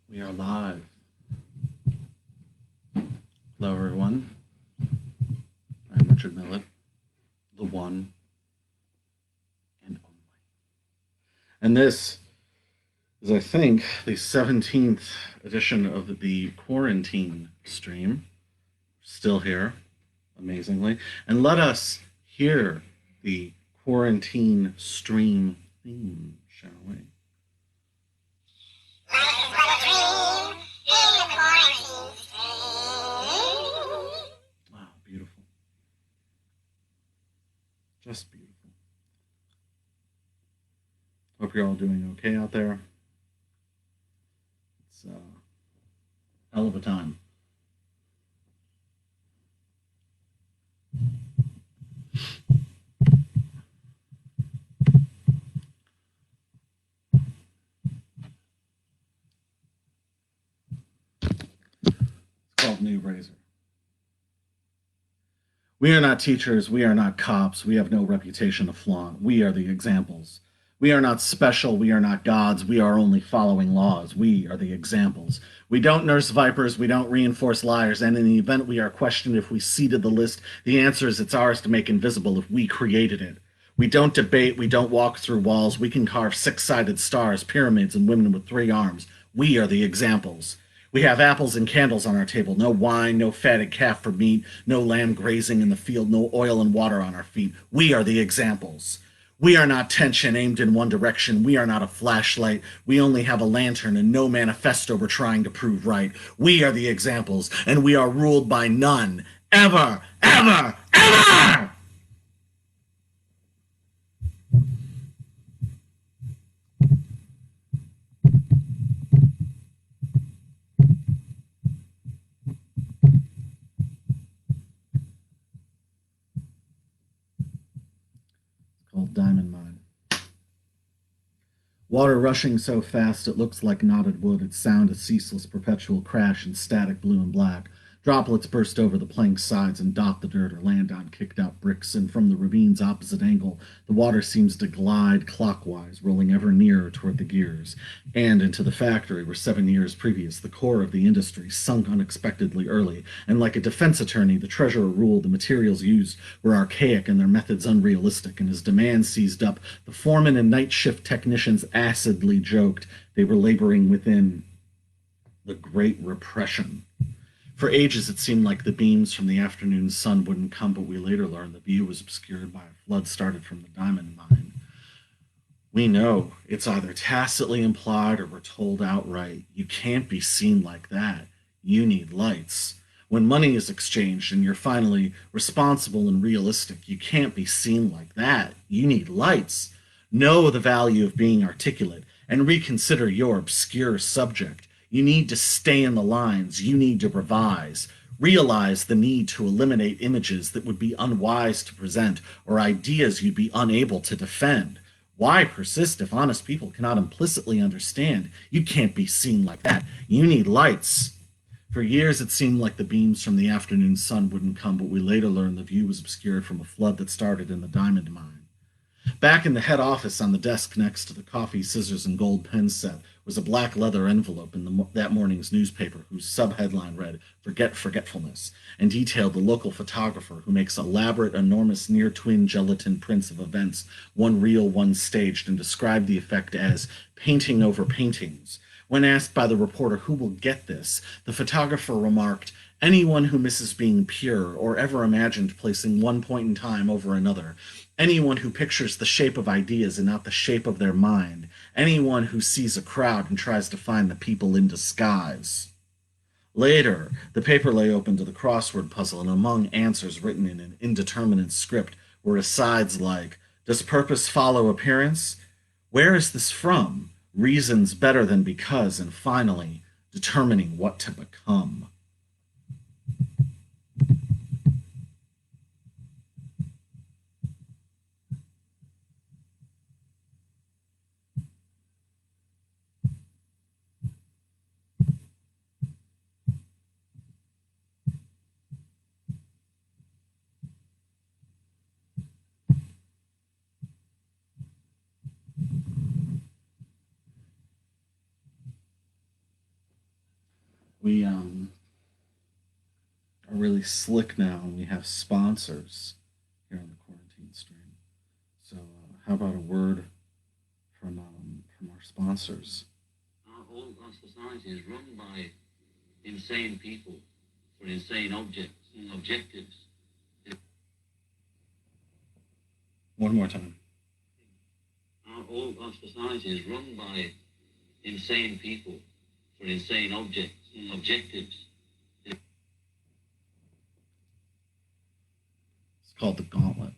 We are live. Hello, everyone. I'm Richard Millett, the one and only. And this is, I think, the 17th edition of the quarantine stream. Still here, amazingly. And let us hear the quarantine stream theme, shall we? Wow, beautiful. Just beautiful. Hope you're all doing okay out there. It's a hell of a time. It's called New Razor. We are not teachers. We are not cops. We have no reputation to flaunt. We are the examples. We are not special. We are not gods. We are only following laws. We are the examples. We don't nurse vipers. We don't reinforce liars. And in the event we are questioned if we seeded the list, the answer is it's ours to make invisible if we created it. We don't debate. We don't walk through walls. We can carve six-sided stars, pyramids, and women with three arms. We are the examples. We have apples and candles on our table, no wine, no fatted calf for meat, no lamb grazing in the field, no oil and water on our feet. We are the examples. We are not tension aimed in one direction. We are not a flashlight. We only have a lantern and no manifesto we're trying to prove right. We are the examples, and we are ruled by none. Ever, ever, ever! Called Diamond Mine. Water rushing so fast it looks like knotted wood, its sound a ceaseless perpetual crash in static blue and black. Droplets burst over the plank's sides and dot the dirt or land on kicked-out bricks, and from the ravine's opposite angle, the water seems to glide clockwise, rolling ever nearer toward the gears, and into the factory where 7 years previous the core of the industry sunk unexpectedly early, and like a defense attorney, the treasurer ruled the materials used were archaic and their methods unrealistic, and as demand seized up, the foreman and night shift technicians acidly joked they were laboring within the Great Repression. For ages it seemed like the beams from the afternoon sun wouldn't come, but we later learned the view was obscured by a flood started from the diamond mine. We know it's either tacitly implied or we're told outright, you can't be seen like that. You need lights. When money is exchanged and you're finally responsible and realistic, you can't be seen like that. You need lights. Know the value of being articulate and reconsider your obscure subject. You need to stay in the lines. You need to revise. Realize the need to eliminate images that would be unwise to present or ideas you'd be unable to defend. Why persist if honest people cannot implicitly understand? You can't be seen like that. You need lights. For years it seemed like the beams from the afternoon sun wouldn't come, but we later learned the view was obscured from a flood that started in the diamond mine. Back in the head office on the desk next to the coffee, scissors, and gold pen set was a black leather envelope in that morning's newspaper whose subheadline read, Forget Forgetfulness, and detailed the local photographer who makes elaborate, enormous, near-twin gelatin prints of events, one real, one staged, and described the effect as painting over paintings. When asked by the reporter who will get this, the photographer remarked, anyone who misses being pure or ever imagined placing one point in time over another, anyone who pictures the shape of ideas and not the shape of their mind, anyone who sees a crowd and tries to find the people in disguise. Later, the paper lay open to the crossword puzzle, and among answers written in an indeterminate script were asides like, does purpose follow appearance? Where is this from? Reasons better than because, and finally, determining what to become. We are really slick now, and we have sponsors here on the quarantine stream. So, how about a word from our sponsors? Our society is run by insane people for insane objectives. One more time. Our society is run by insane people for insane objectives. It's called the Gauntlet.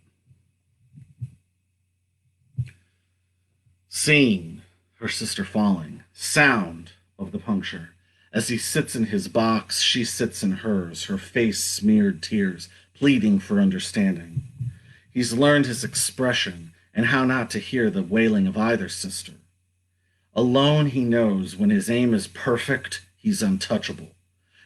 Seeing her sister falling, sound of the puncture. As he sits in his box, she sits in hers, her face smeared tears, pleading for understanding. He's learned his expression and how not to hear the wailing of either sister. Alone he knows when his aim is perfect, he's untouchable.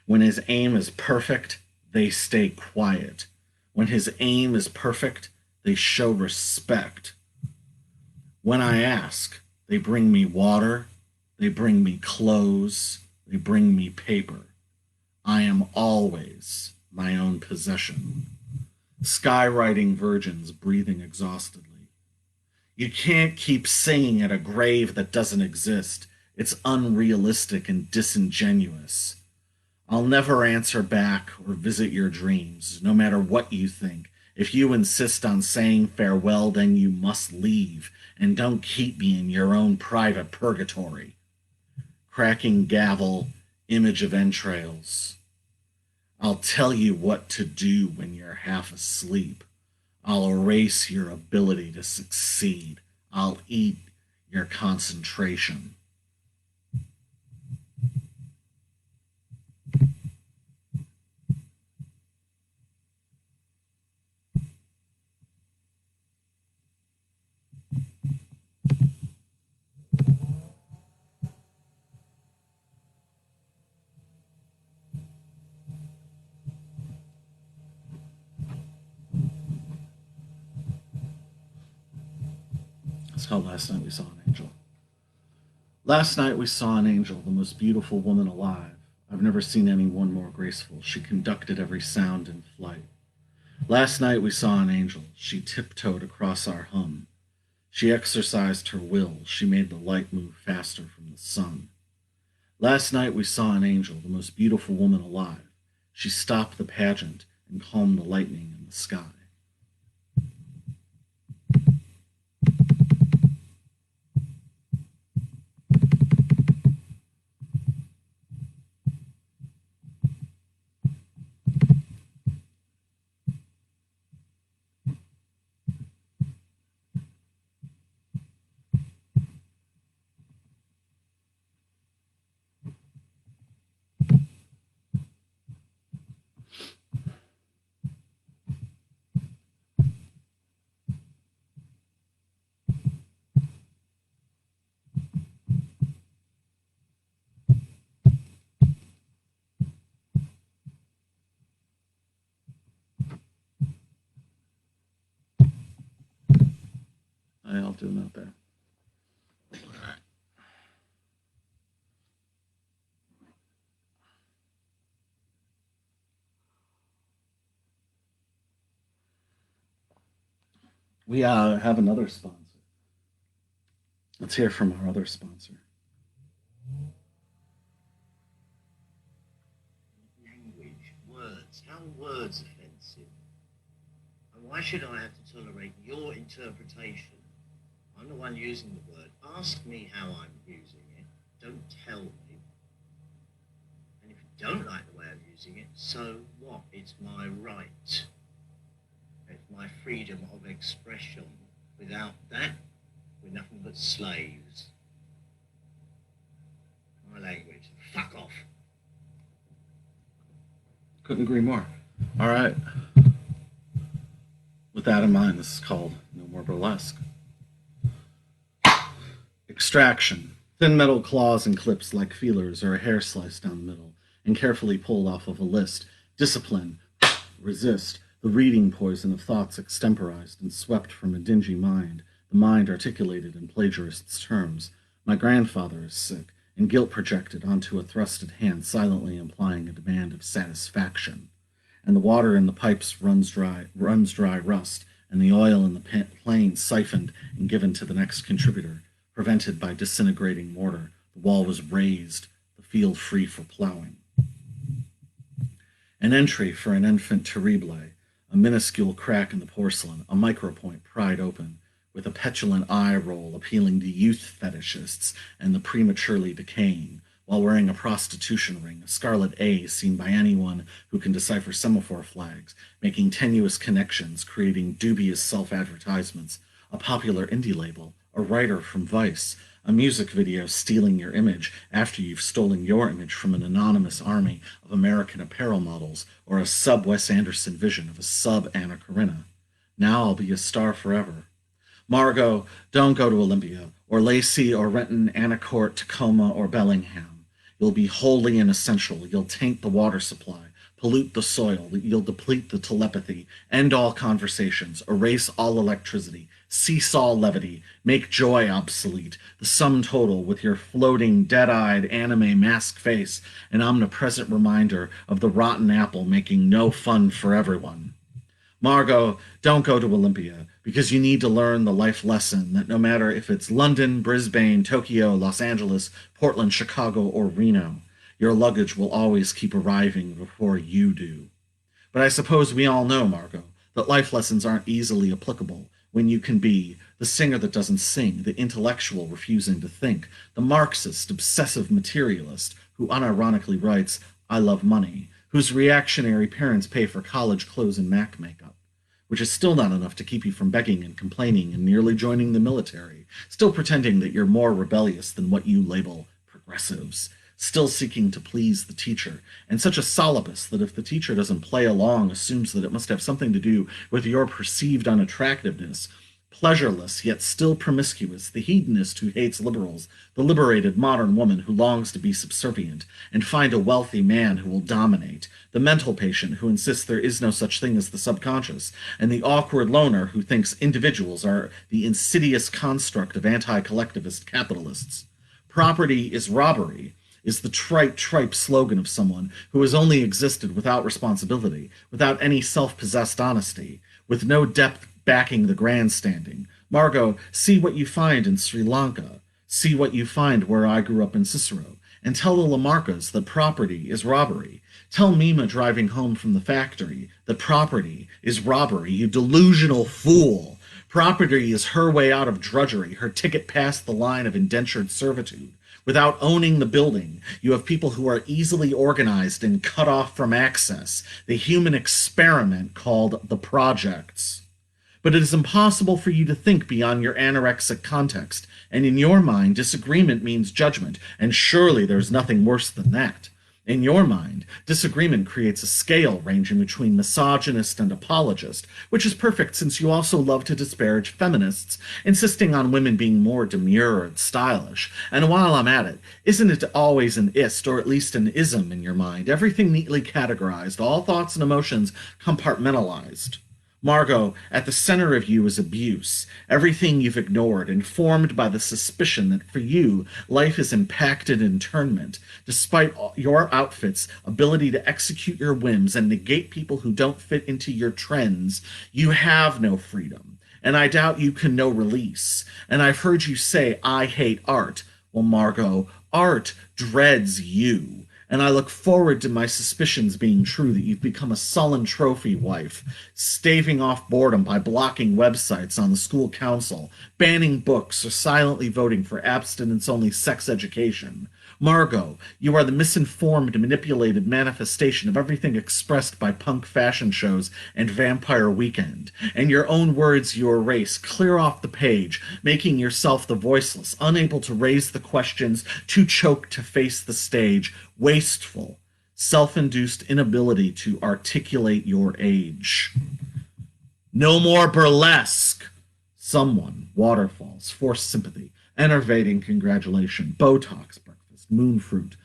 When his aim is perfect, they stay quiet. When his aim is perfect, they show respect. When I ask, they bring me water, they bring me clothes, they bring me paper. I am always my own possession. Skywriting virgins breathing exhaustedly. You can't keep singing at a grave that doesn't exist. It's unrealistic and disingenuous. I'll never answer back or visit your dreams, no matter what you think. If you insist on saying farewell, then you must leave, and don't keep me in your own private purgatory. Cracking gavel, image of entrails. I'll tell you what to do when you're half asleep. I'll erase your ability to succeed. I'll eat your concentration. It's called Last Night We Saw an Angel. Last night we saw an angel, the most beautiful woman alive. I've never seen anyone more graceful. She conducted every sound in flight. Last night we saw an angel. She tiptoed across our hum. She exercised her will. She made the light move faster from the sun. Last night we saw an angel, the most beautiful woman alive. She stopped the pageant and calmed the lightning in the sky. I'll do a note there. We have another sponsor. Let's hear from our other sponsor. Language, words. How are words offensive? And why should I have to tolerate your interpretation? I'm the one using the word. Ask me how I'm using it. Don't tell me. And if you don't like the way I'm using it, so what? It's my right. It's my freedom of expression. Without that, we're nothing but slaves. My language. Fuck off. Couldn't agree more. All right. With that in mind, this is called No More Burlesque. Extraction. Thin metal claws and clips like feelers or a hair sliced down the middle and carefully pulled off of a list. Discipline. Resist. The reading poison of thoughts extemporized and swept from a dingy mind, the mind articulated in plagiarists' terms. My grandfather is sick, and guilt projected onto a thrusted hand, silently implying a demand of satisfaction. And the water in the pipes runs dry rust, and the oil in the plane siphoned and given to the next contributor, prevented by disintegrating mortar. The wall was raised, the field free for plowing. An entry for an enfant terrible, a minuscule crack in the porcelain, a micropoint pried open, with a petulant eye roll appealing to youth fetishists and the prematurely decaying, while wearing a prostitution ring, a scarlet A seen by anyone who can decipher semaphore flags, making tenuous connections, creating dubious self-advertisements, a popular indie label, a writer from Vice, a music video stealing your image after you've stolen your image from an anonymous army of American apparel models, or a sub-Wes Anderson vision of a sub-Anna Karenina. Now I'll be a star forever. Margot, don't go to Olympia, or Lacey, or Renton, Anacourt, Tacoma, or Bellingham. You'll be wholly inessential. You'll taint the water supply, pollute the soil. You'll deplete the telepathy, end all conversations, erase all electricity, cease all levity, make joy obsolete. The sum total, with your floating, dead-eyed anime mask face, an omnipresent reminder of the rotten apple making no fun for everyone. Margot, don't go to Olympia, because you need to learn the life lesson that no matter if it's London, Brisbane, Tokyo, Los Angeles, Portland, Chicago, or Reno, your luggage will always keep arriving before you do. But I suppose we all know, Margot, that life lessons aren't easily applicable when you can be the singer that doesn't sing, the intellectual refusing to think, the Marxist, obsessive materialist who unironically writes, I love money, whose reactionary parents pay for college clothes and Mac makeup, which is still not enough to keep you from begging and complaining and nearly joining the military, still pretending that you're more rebellious than what you label progressives, still seeking to please the teacher, and such a solipus that if the teacher doesn't play along, assumes that it must have something to do with your perceived unattractiveness, pleasureless yet still promiscuous, the hedonist who hates liberals, the liberated modern woman who longs to be subservient and find a wealthy man who will dominate, the mental patient who insists there is no such thing as the subconscious, and the awkward loner who thinks individuals are the insidious construct of anti-collectivist capitalists. Property is robbery is the tripe slogan of someone who has only existed without responsibility, without any self-possessed honesty, with no depth backing the grandstanding. Margot, see what you find in Sri Lanka. See what you find where I grew up in Cicero. And tell the Lamarcas that property is robbery. Tell Mima driving home from the factory that property is robbery, you delusional fool. Property is her way out of drudgery, her ticket past the line of indentured servitude. Without owning the building, you have people who are easily organized and cut off from access, the human experiment called the projects. But it is impossible for you to think beyond your anorexic context, and in your mind, disagreement means judgment, and surely there's nothing worse than that. In your mind, disagreement creates a scale ranging between misogynist and apologist, which is perfect since you also love to disparage feminists, insisting on women being more demure and stylish. And while I'm at it, isn't it always an ist, or at least an ism in your mind, everything neatly categorized, all thoughts and emotions compartmentalized? Margot, at the center of you is abuse, everything you've ignored, informed by the suspicion that for you, life is impacted internment. Despite your outfit's ability to execute your whims and negate people who don't fit into your trends, you have no freedom, and I doubt you can know release. And I've heard you say, I hate art. Well, Margot, art dreads you. And I look forward to my suspicions being true that you've become a sullen trophy wife, staving off boredom by blocking websites on the school council, banning books, or silently voting for abstinence-only sex education. Margot, you are the misinformed, manipulated manifestation of everything expressed by punk fashion shows and Vampire Weekend. In your own words, you erase, clear off the page, making yourself the voiceless, unable to raise the questions, too choked to face the stage, wasteful, self-induced inability to articulate your age. No more burlesque! Someone, waterfalls, forced sympathy, enervating congratulation, Botox, moonfruit.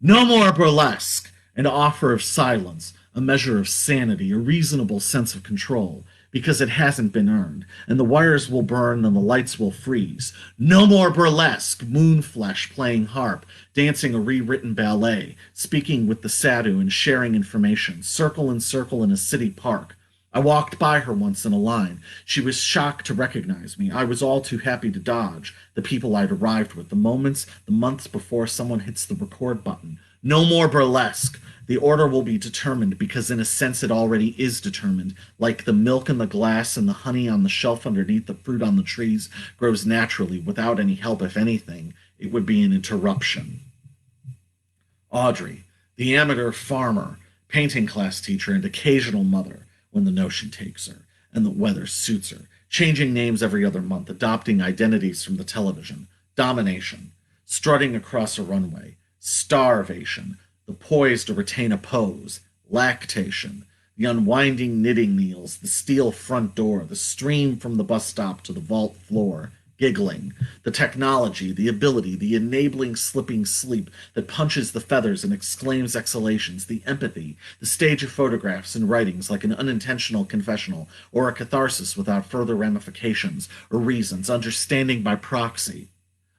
No more burlesque! An offer of silence, a measure of sanity, a reasonable sense of control. because it hasn't been earned, and the wires will burn and the lights will freeze. No more burlesque, moonflesh playing harp, dancing a rewritten ballet, speaking with the sadhu and sharing information, circle and circle in a city park. I walked by her once in a line. She was shocked to recognize me. I was all too happy to dodge the people I'd arrived with, the months before someone hits the record button. No more burlesque. The order will be determined because, in a sense, it already is determined. Like the milk in the glass and the honey on the shelf underneath the fruit on the trees grows naturally without any help, if anything. It would be an interruption. Audrey, the amateur farmer, painting class teacher, and occasional mother, when the notion takes her and the weather suits her, changing names every other month, adopting identities from the television, domination, strutting across a runway, starvation, the poise to retain a pose, lactation, the unwinding knitting needles, the steel front door, the stream from the bus stop to the vault floor, giggling, the technology, the ability, the enabling slipping sleep that punches the feathers and exclaims exhalations, the empathy, the stage of photographs and writings like an unintentional confessional or a catharsis without further ramifications or reasons, understanding by proxy,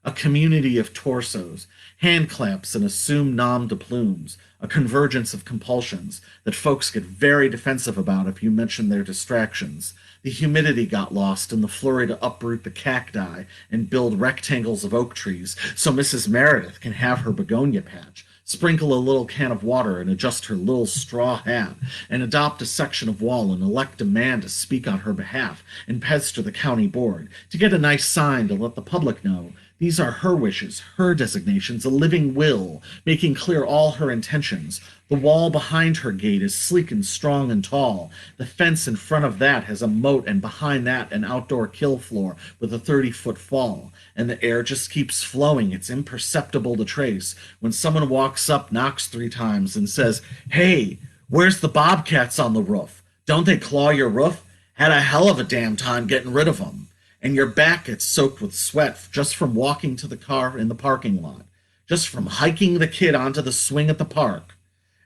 a community of torsos, hand clamps and assumed nom de plumes, a convergence of compulsions that folks get very defensive about if you mention their distractions. The humidity got lost in the flurry to uproot the cacti and build rectangles of oak trees so Mrs. Meredith can have her begonia patch, sprinkle a little can of water and adjust her little straw hat, and adopt a section of wall and elect a man to speak on her behalf and pester the county board, to get a nice sign to let the public know these are her wishes, her designations, a living will, making clear all her intentions. The wall behind her gate is sleek and strong and tall. The fence in front of that has a moat, and behind that an outdoor kill floor with a 30-foot fall. And the air just keeps flowing. It's imperceptible to trace. When someone walks up, knocks 3 times, and says, "Hey, where's the bobcats on the roof? Don't they claw your roof? Had a hell of a damn time getting rid of them." And your back gets soaked with sweat just from walking to the car in the parking lot, just from hiking the kid onto the swing at the park,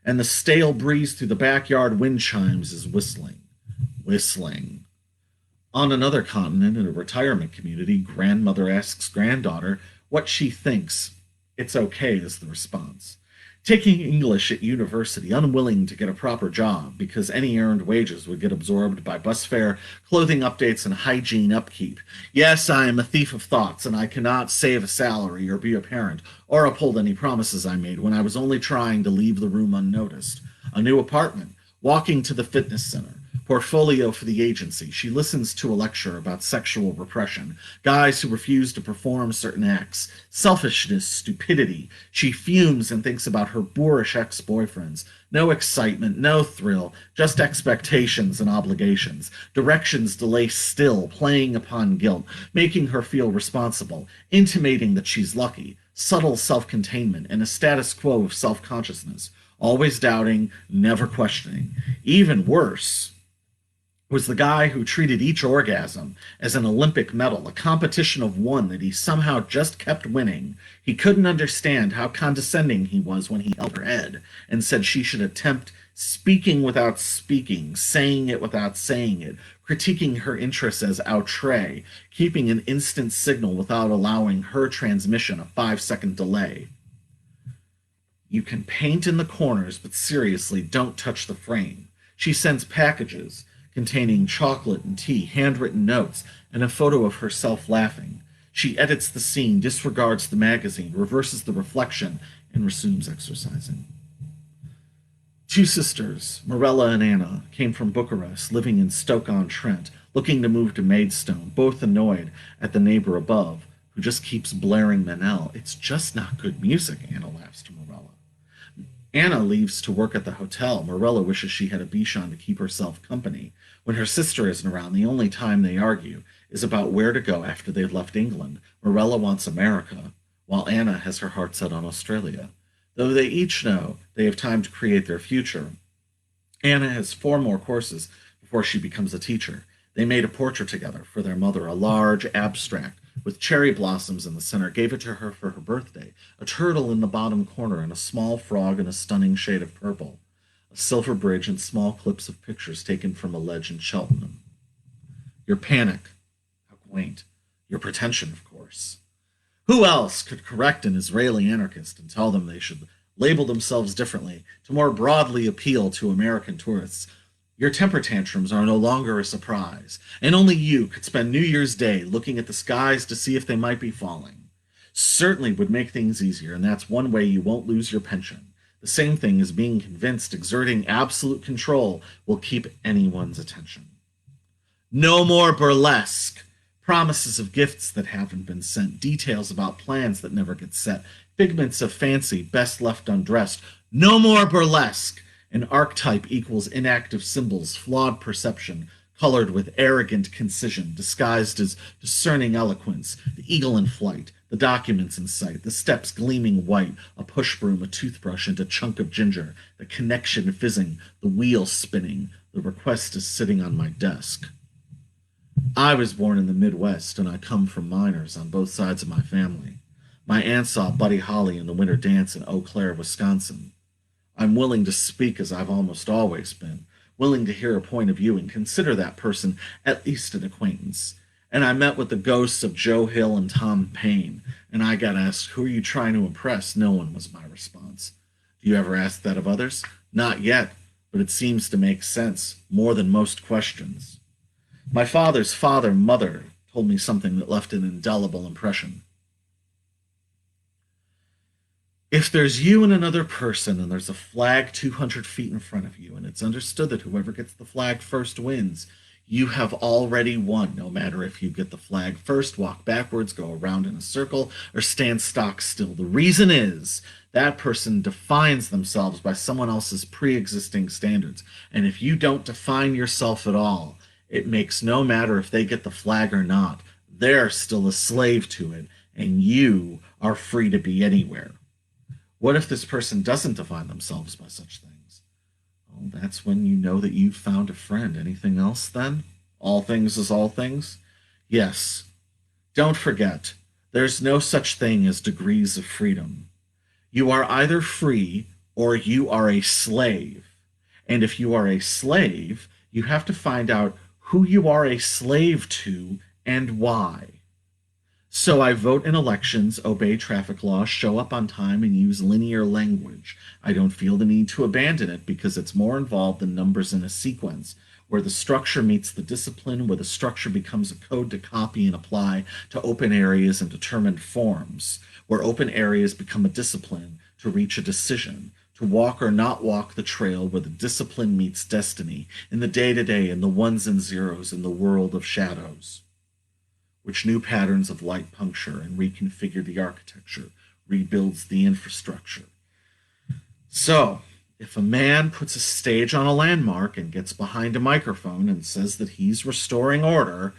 and the stale breeze through the backyard wind chimes is whistling. Whistling. On another continent, in a retirement community, grandmother asks granddaughter what she thinks. "It's okay," is the response. Taking English at university, unwilling to get a proper job because any earned wages would get absorbed by bus fare, clothing updates, and hygiene upkeep. Yes, I am a thief of thoughts, and I cannot save a salary or be a parent or uphold any promises I made when I was only trying to leave the room unnoticed. A new apartment, walking to the fitness center, portfolio for the agency. She listens to a lecture about sexual repression, guys who refuse to perform certain acts, selfishness, stupidity. She fumes and thinks about her boorish ex-boyfriends. No excitement, no thrill, just expectations and obligations. Directions delay still, playing upon guilt, making her feel responsible, intimating that she's lucky. Subtle self-containment and a status quo of self-consciousness. Always doubting, never questioning. Even worse was the guy who treated each orgasm as an Olympic medal, a competition of one that he somehow just kept winning. He couldn't understand how condescending he was when he held her head and said she should attempt speaking without speaking, saying it without saying it, critiquing her interests as outre, keeping an instant signal without allowing her transmission a 5-second delay. You can paint in the corners, but seriously, don't touch the frame. She sends packages containing chocolate and tea, handwritten notes, and a photo of herself laughing. She edits the scene, disregards the magazine, reverses the reflection, and resumes exercising. 2 sisters, Morella and Anna, came from Bucharest, living in Stoke-on-Trent, looking to move to Maidstone, both annoyed at the neighbor above, who just keeps blaring Manel. It's just not good music, Anna laughs to Morella. Anna leaves to work at the hotel. Morella wishes she had a Bichon to keep herself company. When her sister isn't around, the only time they argue is about where to go after they've left England. Morella wants America, while Anna has her heart set on Australia. Though they each know they have time to create their future, Anna has 4 more courses before she becomes a teacher. They made a portrait together for their mother, a large abstract with cherry blossoms in the center, gave it to her for her birthday, a turtle in the bottom corner and a small frog in a stunning shade of purple, a silver bridge and small clips of pictures taken from a ledge in Cheltenham. Your panic. How quaint. Your pretension, of course. Who else could correct an Israeli anarchist and tell them they should label themselves differently to more broadly appeal to American tourists? Your temper tantrums are no longer a surprise, and only you could spend New Year's Day looking at the skies to see if they might be falling. Certainly would make things easier, and that's one way you won't lose your pension. The same thing as being convinced exerting absolute control will keep anyone's attention. No more burlesque. Promises of gifts that haven't been sent, details about plans that never get set, figments of fancy best left undressed. No more burlesque. An archetype equals inactive symbols, flawed perception, colored with arrogant concision, disguised as discerning eloquence, the eagle in flight, the documents in sight, the steps gleaming white, a push broom, a toothbrush, and a chunk of ginger, the connection fizzing, the wheel spinning, the request is sitting on my desk. I was born in the Midwest, and I come from miners on both sides of my family. My aunt saw Buddy Holly in the winter dance in Eau Claire, Wisconsin. I'm willing to speak as I've almost always been, willing to hear a point of view and consider that person at least an acquaintance. And I met with the ghosts of Joe Hill and Tom Paine, and I got asked, "Who are you trying to impress?" No one was my response. Do you ever ask that of others? Not yet, but it seems to make sense, more than most questions. My father's mother, told me something that left an indelible impression. If there's you and another person and there's a flag 200 feet in front of you and it's understood that whoever gets the flag first wins, you have already won, no matter if you get the flag first, walk backwards, go around in a circle, or stand stock still. The reason is that person defines themselves by someone else's pre-existing standards. And if you don't define yourself at all, it makes no matter if they get the flag or not. They're still a slave to it, and you are free to be anywhere. What if this person doesn't define themselves by such things? Well, that's when you know that you've found a friend. Anything else, then? All things is all things? Yes. Don't forget, there's no such thing as degrees of freedom. You are either free or you are a slave. And if you are a slave, you have to find out who you are a slave to and why. So I vote in elections, obey traffic laws, show up on time, and use linear language. I don't feel the need to abandon it because it's more involved than numbers in a sequence, where the structure meets the discipline, where the structure becomes a code to copy and apply to open areas and determined forms, where open areas become a discipline to reach a decision, to walk or not walk the trail where the discipline meets destiny, in the day-to-day, in the ones and zeros, in the world of shadows. Which new patterns of light puncture and reconfigure the architecture, rebuilds the infrastructure. So, if a man puts a stage on a landmark and gets behind a microphone and says that he's restoring order,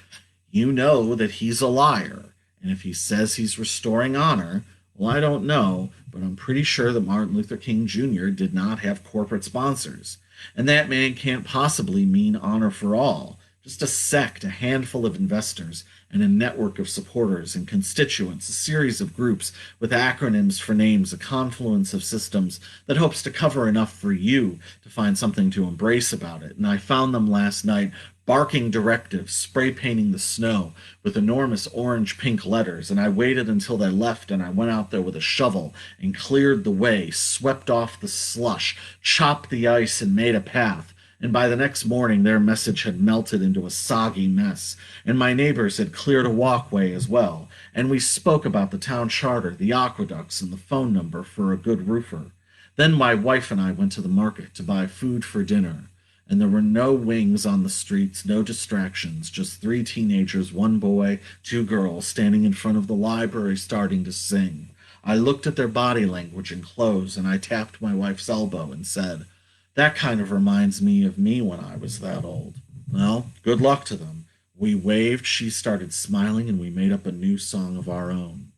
you know that he's a liar. And if he says he's restoring honor, well, I don't know, but I'm pretty sure that Martin Luther King Jr. did not have corporate sponsors. And that man can't possibly mean honor for all. Just a sect, a handful of investors, and a network of supporters and constituents, a series of groups with acronyms for names, a confluence of systems that hopes to cover enough for you to find something to embrace about it. And I found them last night barking directives, spray painting the snow with enormous orange-pink letters, and I waited until they left, and I went out there with a shovel and cleared the way, swept off the slush, chopped the ice, and made a path. And by the next morning their message had melted into a soggy mess, and my neighbors had cleared a walkway as well, and we spoke about the town charter, the aqueducts, and the phone number for a good roofer. Then my wife and I went to the market to buy food for dinner, and there were no wings on the streets, no distractions, just 3 teenagers, 1 boy, 2 girls, standing in front of the library starting to sing. I looked at their body language and clothes, and I tapped my wife's elbow and said, "That kind of reminds me of me when I was that old." Well, good luck to them. We waved, she started smiling, and we made up a new song of our own.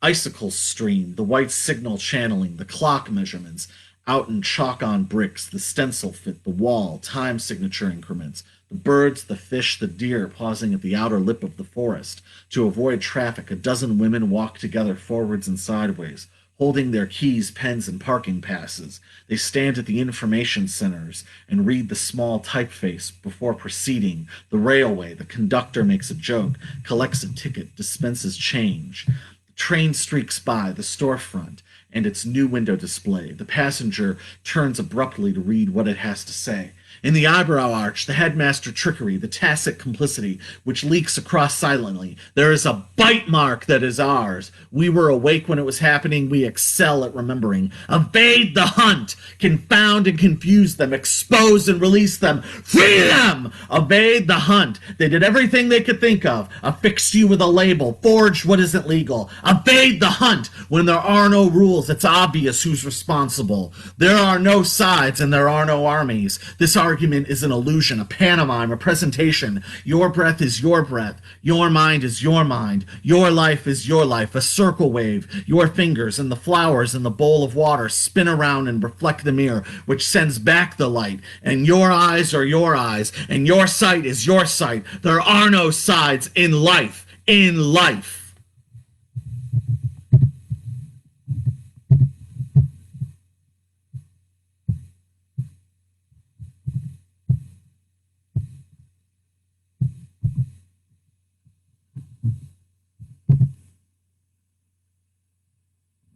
Icicles streamed, the white signal channeling, the clock measurements, out in chalk on bricks, the stencil fit, the wall, time signature increments, the birds, the fish, the deer pausing at the outer lip of the forest. To avoid traffic, a dozen women walked together forwards and sideways, Holding their keys, pens, and parking passes, they stand at the information centers and read the small typeface before proceeding. The railway, the conductor makes a joke, collects a ticket, dispenses change. The train streaks by the storefront and its new window display. The passenger turns abruptly to read what it has to say. In the eyebrow arch, the headmaster trickery, the tacit complicity which leaks across silently. There is a bite mark that is ours. We were awake when it was happening. We excel at remembering. Evade the hunt. Confound and confuse them. Expose and release them. Free them! Evade the hunt. They did everything they could think of. Affixed you with a label. Forged what isn't legal. Evade the hunt. When there are no rules, it's obvious who's responsible. There are no sides and there are no armies. This argument is an illusion, a pantomime, a presentation. Your breath is your breath. Your mind is your mind. Your life is your life, a circle wave. Your fingers and the flowers in the bowl of water spin around and reflect the mirror, which sends back the light. And your eyes are your eyes, and your sight is your sight. There are no sides in life. In life.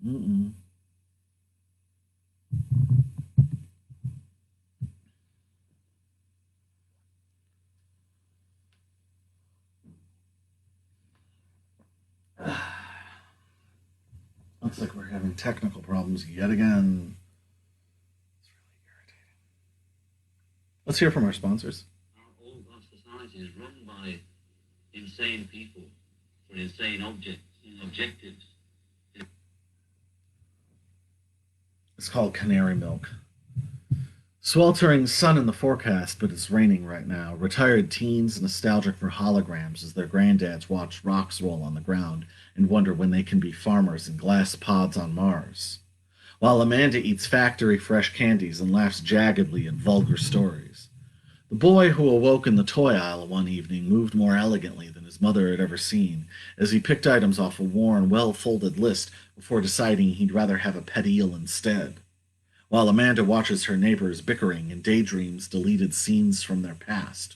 Mm-mm. Looks like we're having technical problems yet again. It's really irritating. Let's hear from our sponsors. Our society is run by insane people for insane objectives. It's called Canary Milk. Sweltering sun in the forecast, but it's raining right now. Retired teens nostalgic for holograms as their granddads watch rocks roll on the ground and wonder when they can be farmers in glass pods on Mars. While Amanda eats factory fresh candies and laughs jaggedly at vulgar stories. The boy who awoke in the toy aisle one evening moved more elegantly than his mother had ever seen, as he picked items off a worn, well-folded list before deciding he'd rather have a pet eel instead. While Amanda watches her neighbors bickering and daydreams deleted scenes from their past.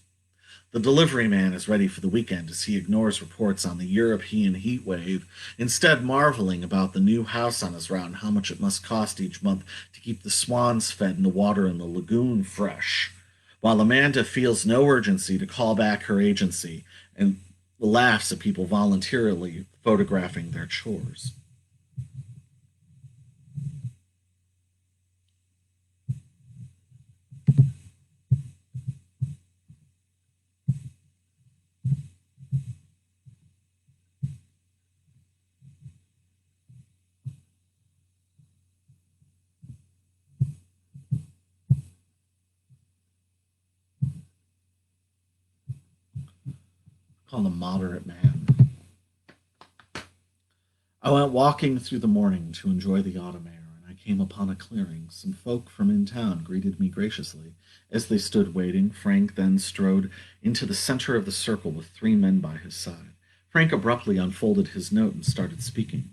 The delivery man is ready for the weekend as he ignores reports on the European heat wave, instead marveling about the new house on his route and how much it must cost each month to keep the swans fed and the water in the lagoon fresh. While Amanda feels no urgency to call back her agency and laughs at people voluntarily photographing their chores. Called a moderate man. I went walking through the morning to enjoy the autumn air, and I came upon a clearing. Some folk from in town greeted me graciously. As they stood waiting, Frank then strode into the center of the circle with 3 men by his side. Frank abruptly unfolded his note and started speaking.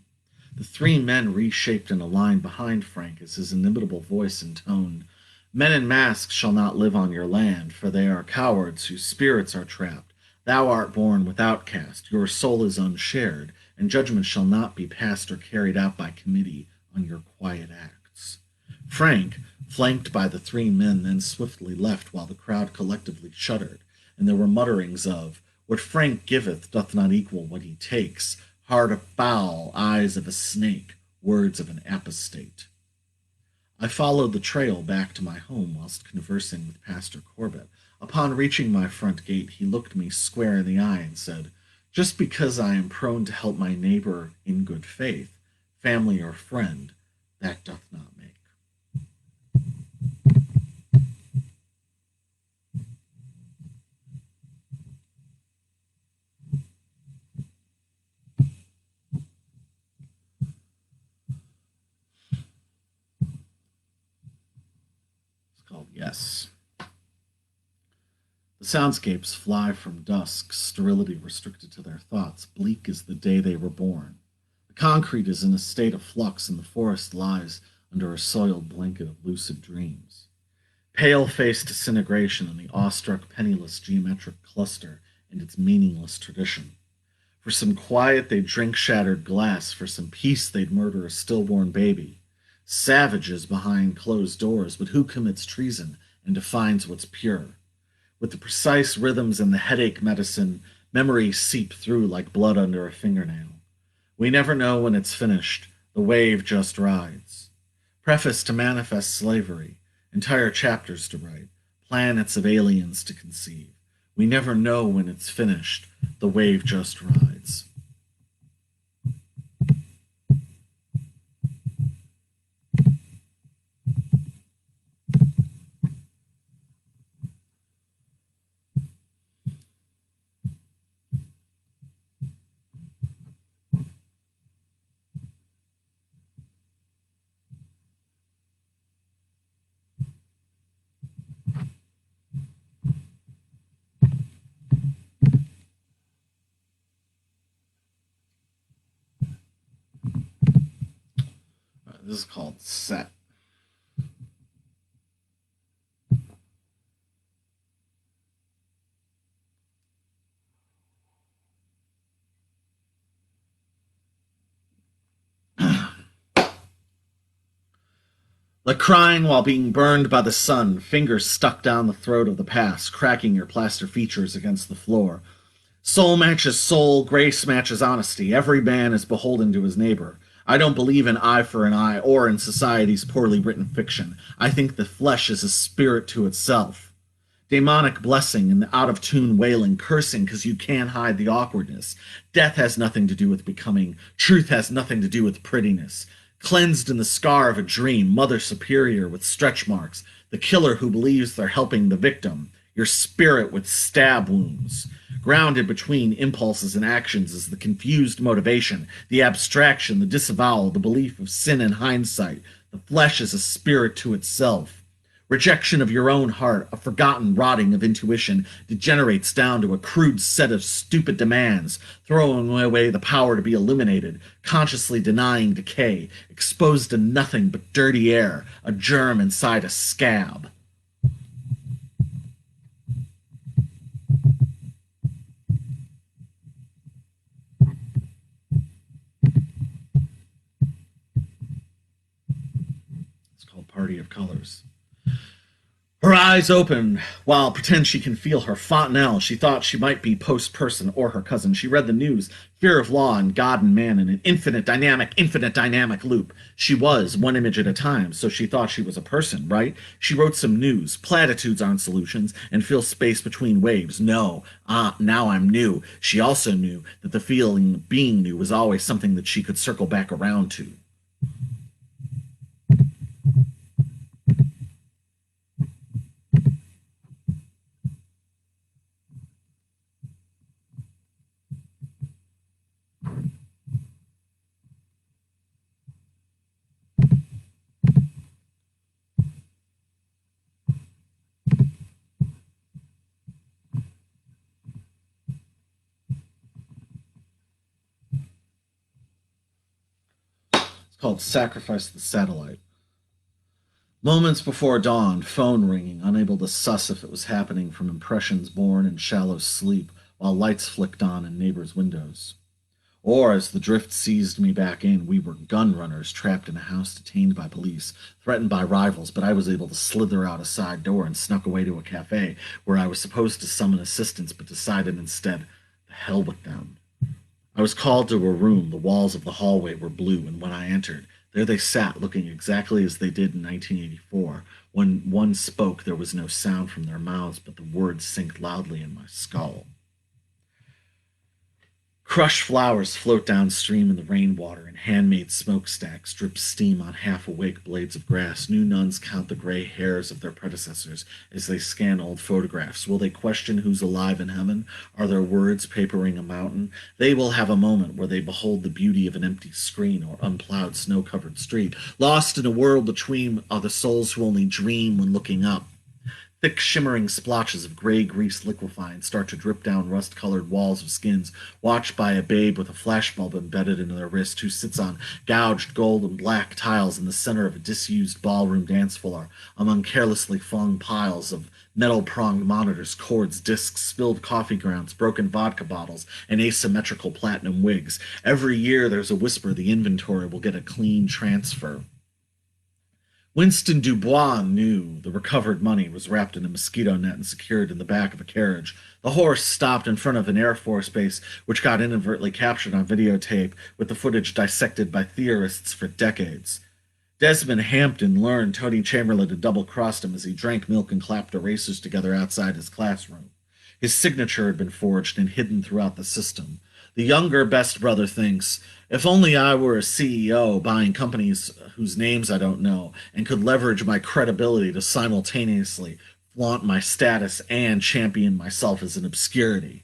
The 3 men reshaped in a line behind Frank as his inimitable voice intoned, "Men in masks shall not live on your land, for they are cowards whose spirits are trapped. Thou art born without caste, your soul is unshared, and judgment shall not be passed or carried out by committee on your quiet acts." Frank, flanked by the 3 men, then swiftly left while the crowd collectively shuddered, and there were mutterings of, "What Frank giveth doth not equal what he takes, heart of fowl, eyes of a snake, words of an apostate." I followed the trail back to my home whilst conversing with Pastor Corbett. Upon reaching my front gate, he looked me square in the eye and said, "Just because I am prone to help my neighbor in good faith, family or friend, that doth not make." It's called Yes. The soundscapes fly from dusk, sterility restricted to their thoughts, bleak as the day they were born. The The concrete is in a state of flux, and the forest lies under a soiled blanket of lucid dreams. Pale-faced disintegration in the awestruck penniless geometric cluster and its meaningless tradition. For some quiet, they'd drink shattered glass. For some peace, they'd murder a stillborn baby. Savages behind closed doors, but who commits treason and defines what's pure? With the precise rhythms and the headache medicine, memories seep through like blood under a fingernail. We never know when it's finished. The wave just rides. Preface to Manifest Slavery. Entire chapters to write. Planets of aliens to conceive. We never know when it's finished. The wave just rides. This is called Set. Like crying while being burned by the sun, fingers stuck down the throat of the past, cracking your plaster features against the floor. Soul matches soul, grace matches honesty. Every man is beholden to his neighbor. I don't believe in eye for an eye or in society's poorly written fiction. I think the flesh is a spirit to itself. Demonic blessing and the out-of-tune wailing, cursing because you can't hide the awkwardness. Death has nothing to do with becoming. Truth has nothing to do with prettiness. Cleansed in the scar of a dream, Mother Superior with stretch marks, the killer who believes they're helping the victim, your spirit with stab wounds. Grounded between impulses and actions is the confused motivation, the abstraction, the disavowal, the belief of sin in hindsight. The flesh is a spirit to itself. Rejection of your own heart, a forgotten rotting of intuition, degenerates down to a crude set of stupid demands, throwing away the power to be illuminated, consciously denying decay, exposed to nothing but dirty air, a germ inside a scab. It's called Party of Colors. Her eyes open while pretend she can feel her fontanelle. She thought she might be post-person or her cousin. She read the news, fear of law and God and man in an infinite dynamic loop. She was one image at a time, so she thought she was a person, right? She wrote some news. Platitudes aren't solutions, and fill space between waves. No. Now I'm new. She also knew that the feeling of being new was always something that she could circle back around to. Called Sacrifice the Satellite. Moments before dawn, phone ringing, unable to suss if it was happening from impressions born in shallow sleep while lights flicked on in neighbors' windows. Or, as the drift seized me back in, we were gun runners trapped in a house detained by police, threatened by rivals, but I was able to slither out a side door and snuck away to a cafe where I was supposed to summon assistance but decided instead, the hell with them. I was called to a room. The walls of the hallway were blue, and when I entered, there they sat, looking exactly as they did in 1984. When one spoke, there was no sound from their mouths, but the words sank loudly in my skull. Crushed flowers float downstream in the rainwater, and handmade smokestacks drip steam on half-awake blades of grass. New nuns count the gray hairs of their predecessors as they scan old photographs. Will they question who's alive in heaven? Are their words papering a mountain? They will have a moment where they behold the beauty of an empty screen or unplowed, snow-covered street. Lost in a world between are the souls who only dream when looking up. Thick, shimmering splotches of gray grease liquefy and start to drip down rust-colored walls of skins, watched by a babe with a flashbulb embedded into their wrist who sits on gouged gold and black tiles in the center of a disused ballroom dance floor, among carelessly flung piles of metal-pronged monitors, cords, discs, spilled coffee grounds, broken vodka bottles, and asymmetrical platinum wigs. Every year there's a whisper the inventory will get a clean transfer. Winston Dubois knew the recovered money was wrapped in a mosquito net and secured in the back of a carriage. The horse stopped in front of an Air Force base, which got inadvertently captured on videotape, with the footage dissected by theorists for decades. Desmond Hampton learned Tony Chamberlain had double-crossed him as he drank milk and clapped erasers together outside his classroom. His signature had been forged and hidden throughout the system. The younger best brother thinks, if only I were a CEO buying companies whose names I don't know and could leverage my credibility to simultaneously flaunt my status and champion myself as an obscurity.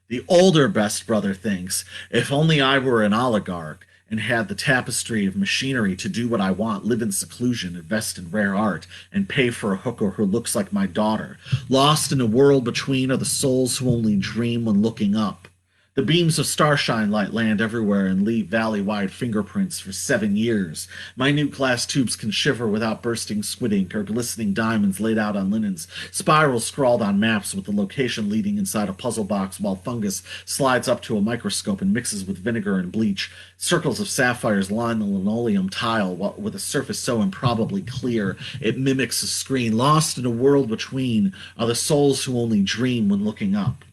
The older best brother thinks, if only I were an oligarch and had the tapestry of machinery to do what I want, live in seclusion, invest in rare art, and pay for a hooker who looks like my daughter. Lost in a world between are the souls who only dream when looking up. The beams of starshine light land everywhere and leave valley-wide fingerprints for 7 years. Minute glass tubes can shiver without bursting squid ink or glistening diamonds laid out on linens, spirals scrawled on maps with the location leading inside a puzzle box while fungus slides up to a microscope and mixes with vinegar and bleach. Circles of sapphires line the linoleum tile with a surface so improbably clear it mimics a screen. Lost in a world between are the souls who only dream when looking up.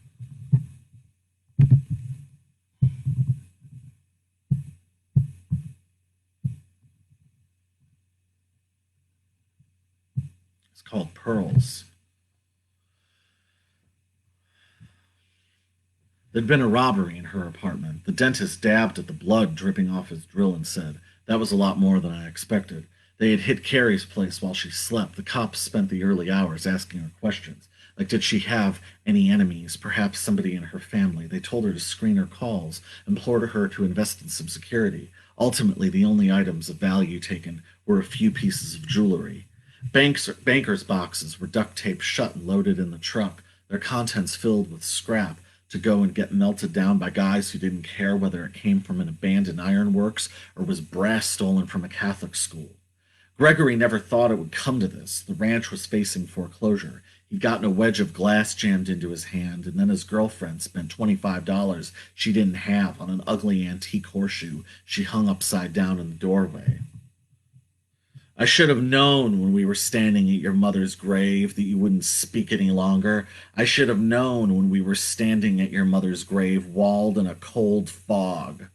Called Pearls. There'd been a robbery in her apartment. The dentist dabbed at the blood dripping off his drill and said, that was a lot more than I expected. They had hit Carrie's place while she slept. The cops spent the early hours asking her questions. Like, did she have any enemies, perhaps somebody in her family? They told her to screen her calls, implored her to invest in some security. Ultimately, the only items of value taken were a few pieces of jewelry. Bankers' boxes were duct taped shut and loaded in the truck, their contents filled with scrap to go and get melted down by guys who didn't care whether it came from an abandoned ironworks or was brass stolen from a Catholic school. Gregory never thought it would come to this. The ranch was facing foreclosure. He'd gotten a wedge of glass jammed into his hand, and then his girlfriend spent $25 she didn't have on an ugly antique horseshoe she hung upside down in the doorway. I should have known when we were standing at your mother's grave that you wouldn't speak any longer. I should have known when we were standing at your mother's grave, walled in a cold fog.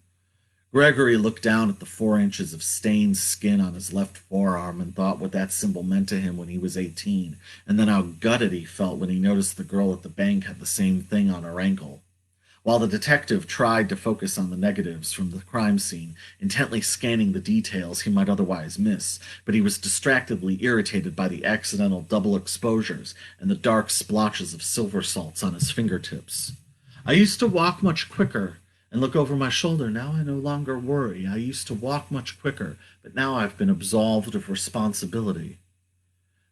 Gregory looked down at the 4 inches of stained skin on his left forearm and thought what that symbol meant to him when he was 18, and then how gutted he felt when he noticed the girl at the bank had the same thing on her ankle. While the detective tried to focus on the negatives from the crime scene, intently scanning the details he might otherwise miss, but he was distractedly irritated by the accidental double exposures and the dark splotches of silver salts on his fingertips. I used to walk much quicker and look over my shoulder. Now I no longer worry. I used to walk much quicker, but now I've been absolved of responsibility.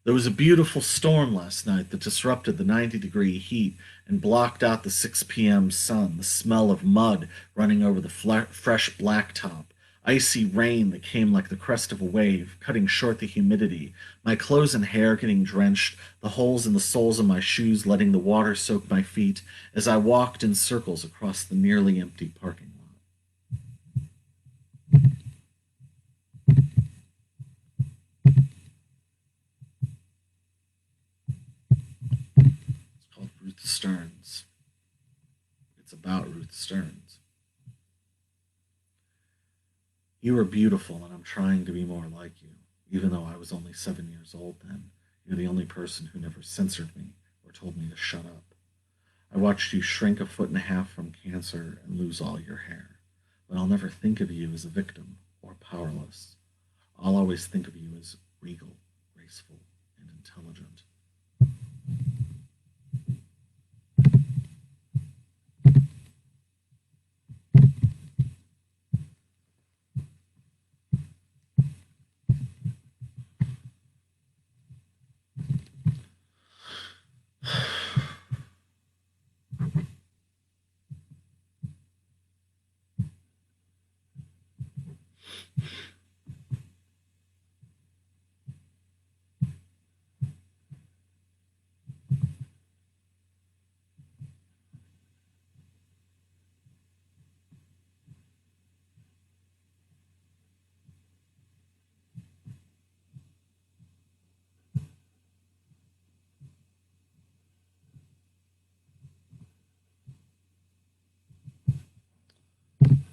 There was a beautiful storm last night that disrupted the 90-degree heat and blocked out the 6 p.m. sun, the smell of mud running over the fresh blacktop, icy rain that came like the crest of a wave, cutting short the humidity, my clothes and hair getting drenched, the holes in the soles of my shoes letting the water soak my feet as I walked in circles across the nearly empty parking lot. Ruth Stearns. It's about Ruth Stearns. You are beautiful, and I'm trying to be more like you. Even though I was only 7 years old then, you're the only person who never censored me or told me to shut up. I watched you shrink 1.5 feet from cancer and lose all your hair, but I'll never think of you as a victim or powerless. I'll always think of you as regal, graceful, and intelligent.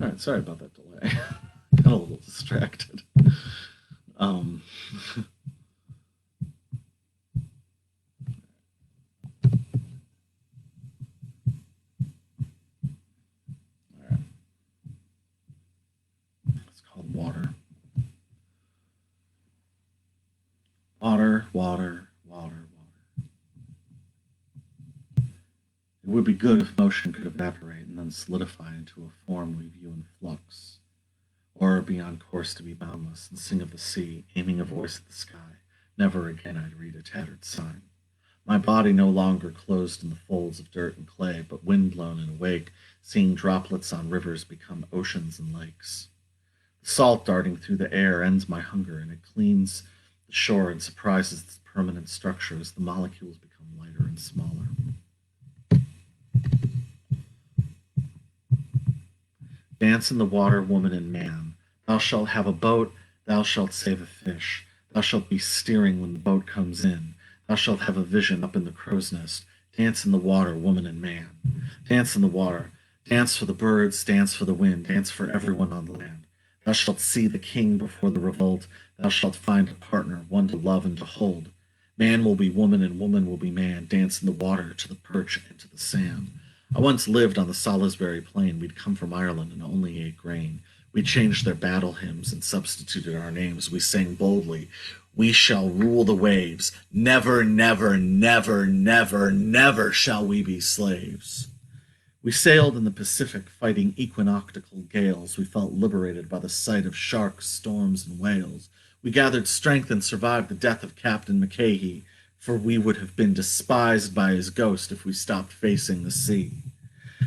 All right, sorry about that delay. Got a little distracted. Um, all right. It's called water. Water, water, water, water. It would be good if motion could evaporate and then solidify into a form we view in flux, or be on course to be boundless and sing of the sea, aiming a voice at the sky. Never again I'd read a tattered sign. My body no longer closed in the folds of dirt and clay, but wind-blown and awake, seeing droplets on rivers become oceans and lakes. The salt darting through the air ends my hunger, and it cleans the shore and surprises its permanent structure as the molecules become lighter and smaller. Dance in the water, woman and man. Thou shalt have a boat, thou shalt save a fish. Thou shalt be steering when the boat comes in. Thou shalt have a vision up in the crow's nest. Dance in the water, woman and man. Dance in the water. Dance for the birds, dance for the wind, dance for everyone on the land. Thou shalt see the king before the revolt. Thou shalt find a partner, one to love and to hold. Man will be woman and woman will be man. Dance in the water to the perch and to the sand. I once lived on the Salisbury Plain. We'd come from Ireland and only ate grain. We changed their battle hymns and substituted our names. We sang boldly, "We shall rule the waves. Never, never, never, never, never shall we be slaves." We sailed in the Pacific, fighting equinoctial gales. We felt liberated by the sight of sharks, storms, and whales. We gathered strength and survived the death of Captain McCahey, for we would have been despised by his ghost if we stopped facing the sea.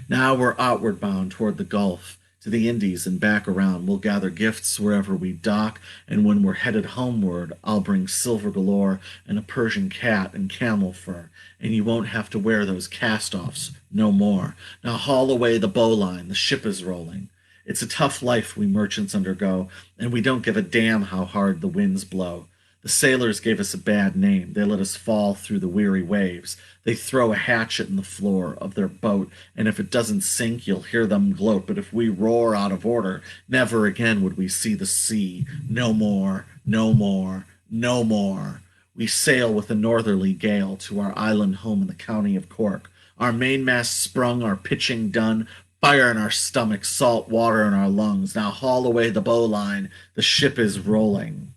Now we're outward bound toward the Gulf, to the Indies and back around. We'll gather gifts wherever we dock, and when we're headed homeward, I'll bring silver galore and a Persian cat and camel fur, and you won't have to wear those cast-offs no more. Now haul away the bowline, the ship is rolling. It's a tough life we merchants undergo, and we don't give a damn how hard the winds blow. The sailors gave us a bad name. They let us fall through the weary waves. They throw a hatchet in the floor of their boat, and if it doesn't sink, you'll hear them gloat. But if we roar out of order, never again would we see the sea. No more, no more, no more. We sail with a northerly gale to our island home in the county of Cork. Our mainmast sprung, our pitching done, fire in our stomachs, salt water in our lungs. Now haul away the bowline. The ship is rolling.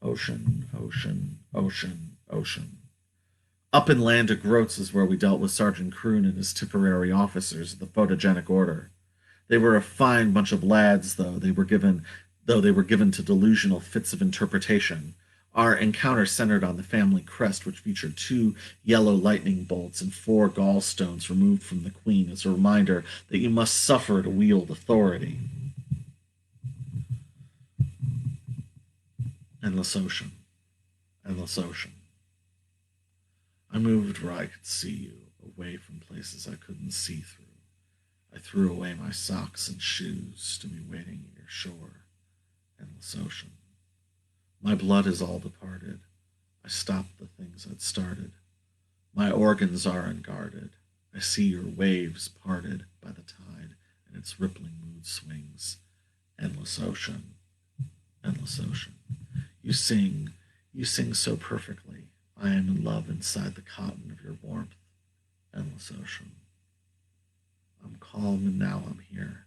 Ocean, ocean, ocean, ocean. Up in Land of Groats is where we dealt with Sergeant Croon and his Tipperary officers of the photogenic order. They were a fine bunch of lads, though they were given to delusional fits of interpretation. Our encounter centered on the family crest, which featured 2 yellow lightning bolts and 4 gallstones removed from the queen as a reminder that you must suffer to wield authority. Endless ocean, endless ocean. I moved where I could see you, away from places I couldn't see through. I threw away my socks and shoes to be waiting at your shore, endless ocean. My blood is all departed. I stopped the things I'd started. My organs are unguarded. I see your waves parted by the tide and its rippling mood swings, endless ocean, endless ocean. You sing so perfectly. I am in love inside the cotton of your warmth, endless ocean. I'm calm and now I'm here.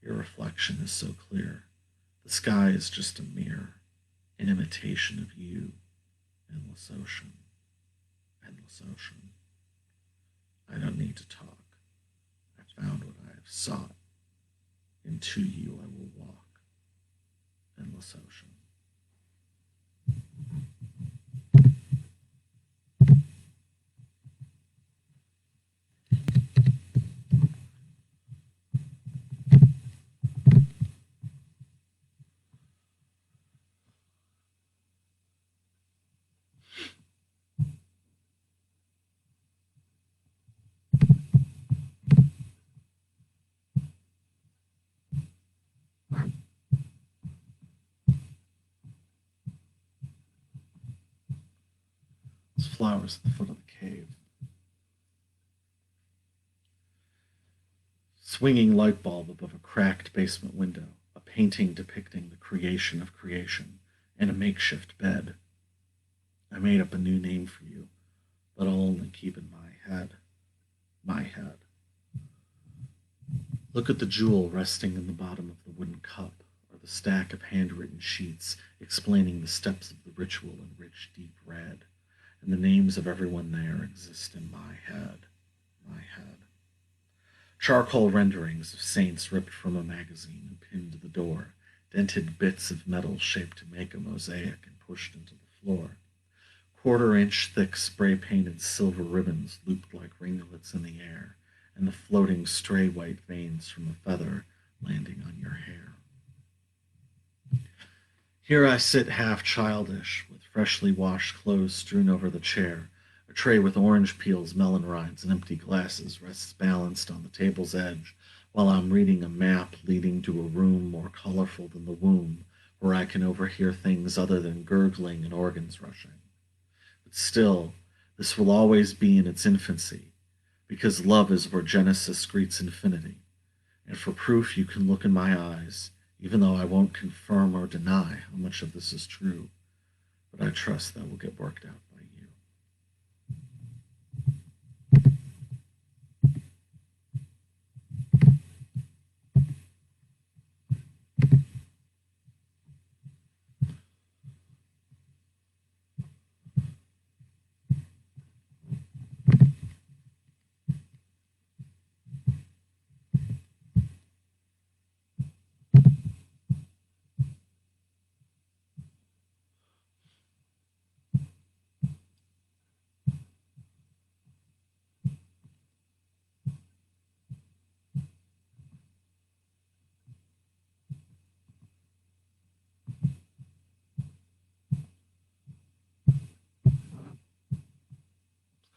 Your reflection is so clear. The sky is just a mirror, an imitation of you, endless ocean, endless ocean. I don't need to talk. I found what I have sought. Into you I will walk, endless ocean. There's flowers at the foot of the cave. Swinging light bulb above a cracked basement window, a painting depicting the creation of creation, and a makeshift bed. I made up a new name for you, but I'll only keep in my head. My head. Look at the jewel resting in the bottom of the wooden cup, or the stack of handwritten sheets explaining the steps of the ritual in rich, deep red, and the names of everyone there exist in my head. My head. Charcoal renderings of saints ripped from a magazine and pinned to the door, dented bits of metal shaped to make a mosaic and pushed into the floor. Quarter-inch thick spray-painted silver ribbons looped like ringlets in the air, and the floating stray white veins from a feather landing on your hair. Here I sit half childish, with freshly washed clothes strewn over the chair. A tray with orange peels, melon rinds, and empty glasses rests balanced on the table's edge, while I'm reading a map leading to a room more colorful than the womb, where I can overhear things other than gurgling and organs rushing. But still, this will always be in its infancy, because love is where Genesis greets infinity. And for proof you can look in my eyes, even though I won't confirm or deny how much of this is true. But I trust that will get worked out by you.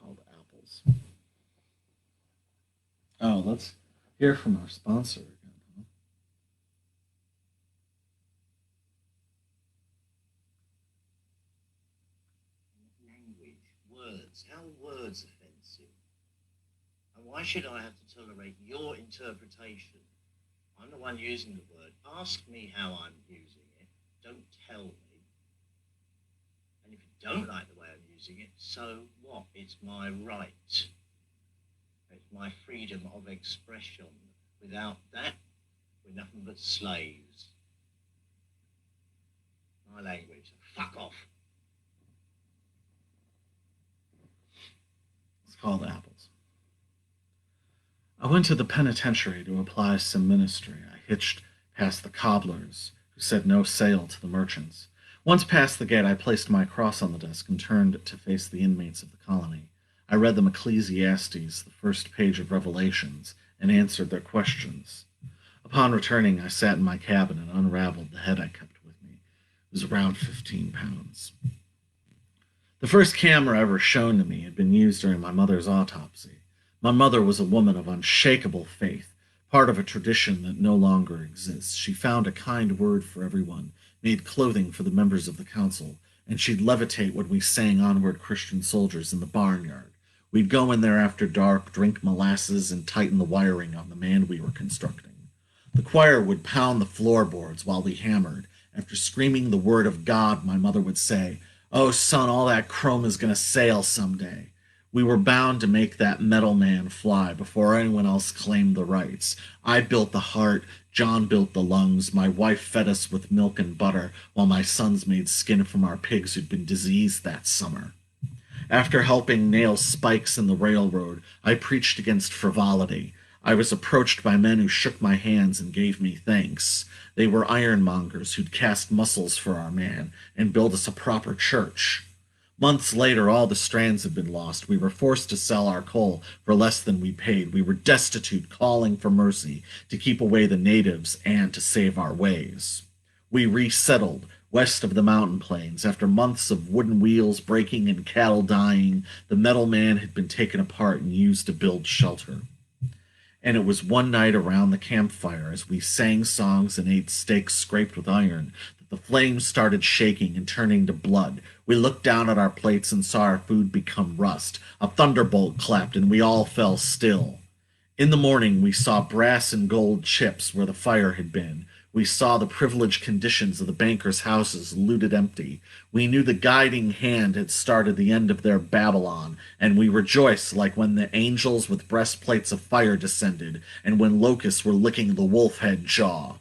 Called Apples. Oh, let's hear from our sponsor again, huh? Language, words, how words offensive? And why should I have to tolerate your interpretation? I'm the one using the word. Ask me how I'm using it. Don't tell me. And if you don't like the way I'm using it, so what? It's my right. It's my freedom of expression. Without that, we're nothing but slaves. My language. Fuck off. It's called Apples. I went to the penitentiary to apply some ministry. I hitched past the cobblers, who said no sale to the merchants. Once past the gate, I placed my cross on the desk and turned to face the inmates of the colony. I read them Ecclesiastes, the first page of Revelations, and answered their questions. Upon returning, I sat in my cabin and unraveled the head I kept with me. It was around 15 pounds. The first camera ever shown to me had been used during my mother's autopsy. My mother was a woman of unshakable faith, part of a tradition that no longer exists. She found a kind word for everyone, made clothing for the members of the council, and she'd levitate when we sang Onward Christian Soldiers in the barnyard. We'd go in there after dark, drink molasses, and tighten the wiring on the man we were constructing. The choir would pound the floorboards while we hammered. After screaming the word of God, my mother would say, "Oh, son, all that chrome is going to sail someday." We were bound to make that metal man fly before anyone else claimed the rights. I built the heart, John built the lungs, my wife fed us with milk and butter, while my sons made skin from our pigs who'd been diseased that summer. After helping nail spikes in the railroad, I preached against frivolity. I was approached by men who shook my hands and gave me thanks. They were ironmongers who'd cast muscles for our man and build us a proper church. Months later, all the strands had been lost. We were forced to sell our coal for less than we paid. We were destitute, calling for mercy to keep away the natives and to save our ways. We resettled west of the mountain plains. After months of wooden wheels breaking and cattle dying, the metal man had been taken apart and used to build shelter. And it was one night around the campfire, as we sang songs and ate steaks scraped with iron, that the flames started shaking and turning to blood. We looked down at our plates and saw our food become rust. A thunderbolt clapped, and we all fell still. In the morning, we saw brass and gold chips where the fire had been. We saw the privileged conditions of the bankers' houses looted empty. We knew the guiding hand had started the end of their Babylon, and we rejoiced like when the angels with breastplates of fire descended, and when locusts were licking the wolf-head jaw.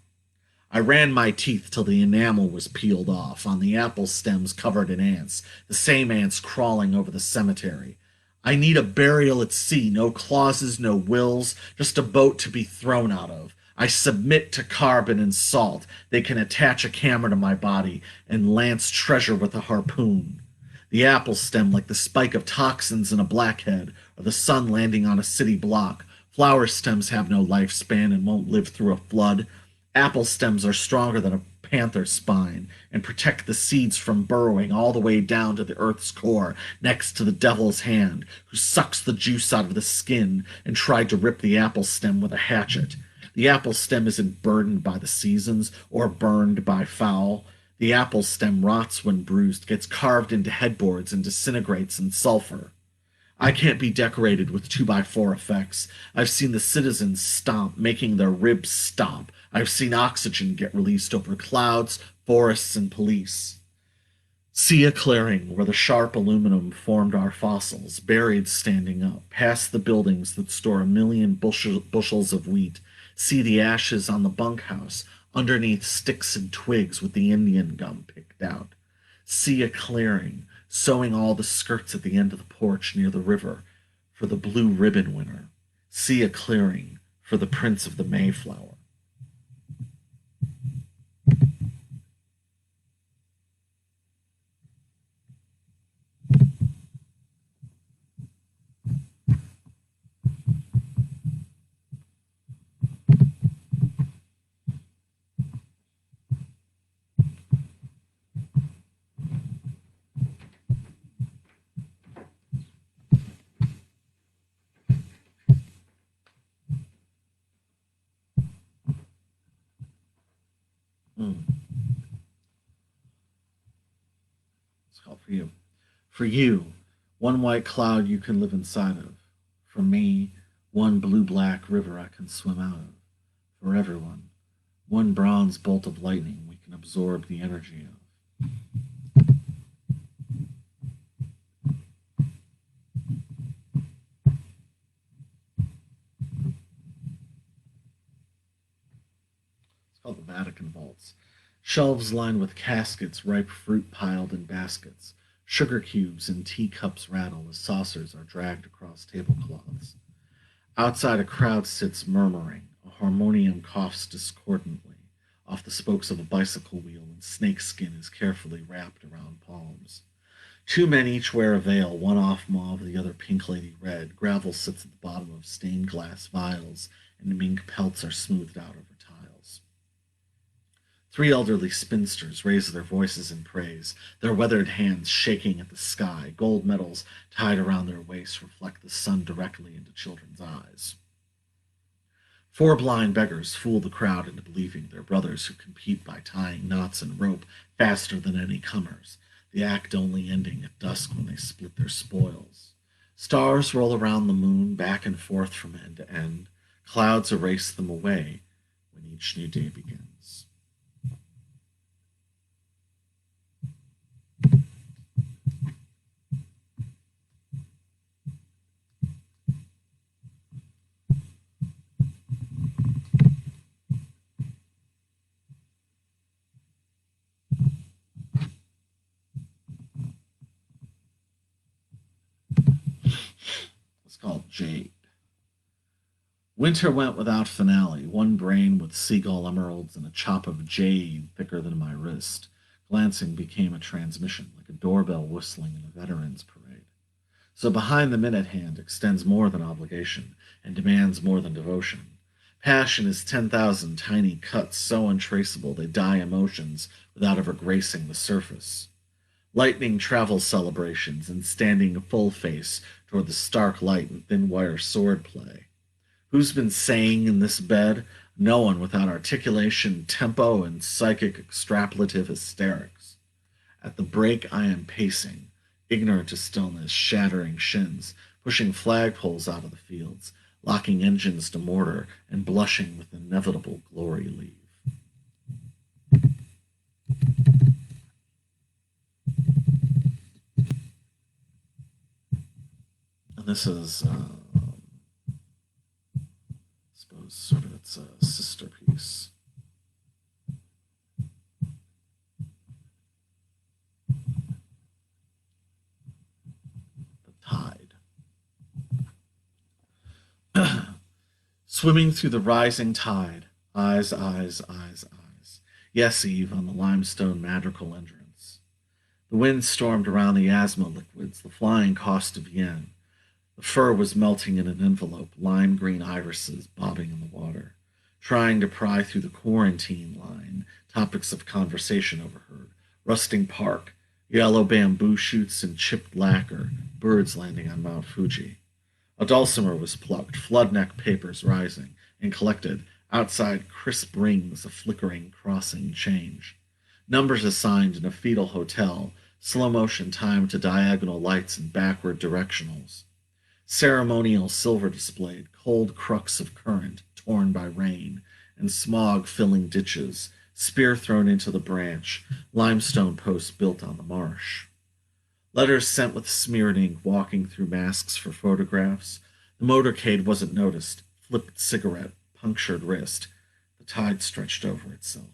I ran my teeth till the enamel was peeled off, on the apple stems covered in ants, the same ants crawling over the cemetery. I need a burial at sea, no clauses, no wills, just a boat to be thrown out of. I submit to carbon and salt. They can attach a camera to my body and lance treasure with a harpoon. The apple stem, like the spike of toxins in a blackhead, or the sun landing on a city block. Flower stems have no lifespan and won't live through a flood. Apple stems are stronger than a panther's spine and protect the seeds from burrowing all the way down to the earth's core, next to the devil's hand, who sucks the juice out of the skin and tried to rip the apple stem with a hatchet. The apple stem isn't burdened by the seasons or burned by foul. The apple stem rots when bruised, gets carved into headboards, and disintegrates in sulfur. I can't be decorated with 2x4 effects. I've seen the citizens stomp, making their ribs stomp. I've seen oxygen get released over clouds, forests, and police. See a clearing where the sharp aluminum formed our fossils, buried standing up, past the buildings that store a million bushels of wheat. See the ashes on the bunkhouse, underneath sticks and twigs with the Indian gum picked out. See a clearing, sewing all the skirts at the end of the porch near the river for the blue ribbon winner. See a clearing for the Prince of the Mayflower. It's called For You. For you, one white cloud you can live inside of. For me, one blue-black river I can swim out of. For everyone, one bronze bolt of lightning we can absorb the energy of. It's called the Vatican Vaults. Shelves lined with caskets, ripe fruit piled in baskets. Sugar cubes and teacups rattle as saucers are dragged across tablecloths. Outside, a crowd sits murmuring. A harmonium coughs discordantly off the spokes of a bicycle wheel, and snakeskin is carefully wrapped around palms. Two men each wear a veil, one off mauve, the other pink lady red. Gravel sits at the bottom of stained glass vials, and mink pelts are smoothed out over tiles. Three elderly spinsters raise their voices in praise, their weathered hands shaking at the sky. Gold medals tied around their waists reflect the sun directly into children's eyes. Four blind beggars fool the crowd into believing they're brothers who compete by tying knots and rope faster than any comers, the act only ending at dusk when they split their spoils. Stars roll around the moon, back and forth from end to end. Clouds erase them away when each new day begins. It's called Jade. Winter went without finale, one brain with seagull emeralds and a chop of jade thicker than my wrist. Glancing became a transmission, like a doorbell whistling in a veterans parade. So behind the minute hand extends more than obligation and demands more than devotion. Passion is 10,000 tiny cuts so untraceable they dye emotions without ever gracing the surface. Lightning travel celebrations and standing full face toward the stark light and thin wire sword play. Who's been saying in this bed? No one without articulation, tempo, and psychic extrapolative hysterics. At the break I am pacing, ignorant to stillness, shattering shins, pushing flagpoles out of the fields, locking engines to mortar and blushing with inevitable glory leave. And this is, I suppose, sort of its sister piece. The Tide. Swimming through the rising tide, eyes, eyes, eyes, eyes. Yes, Eve, on the limestone madrigal entrance. The wind stormed around the asthma liquids, the flying cost of yen. The fur was melting in an envelope, lime green irises bobbing in the water. Trying to pry through the quarantine line, topics of conversation overheard. Rusting Park, yellow bamboo shoots and chipped lacquer, birds landing on Mount Fuji. A dulcimer was plucked, flood-neck papers rising, and collected, outside crisp rings of flickering crossing change. Numbers assigned in a fetal hotel, slow-motion time to diagonal lights and backward directionals. Ceremonial silver displayed, cold crux of current, torn by rain, and smog filling ditches, spear thrown into the branch, limestone posts built on the marsh. Letters sent with smeared ink walking through masks for photographs. The motorcade wasn't noticed. Flipped cigarette, punctured wrist. The tide stretched over itself.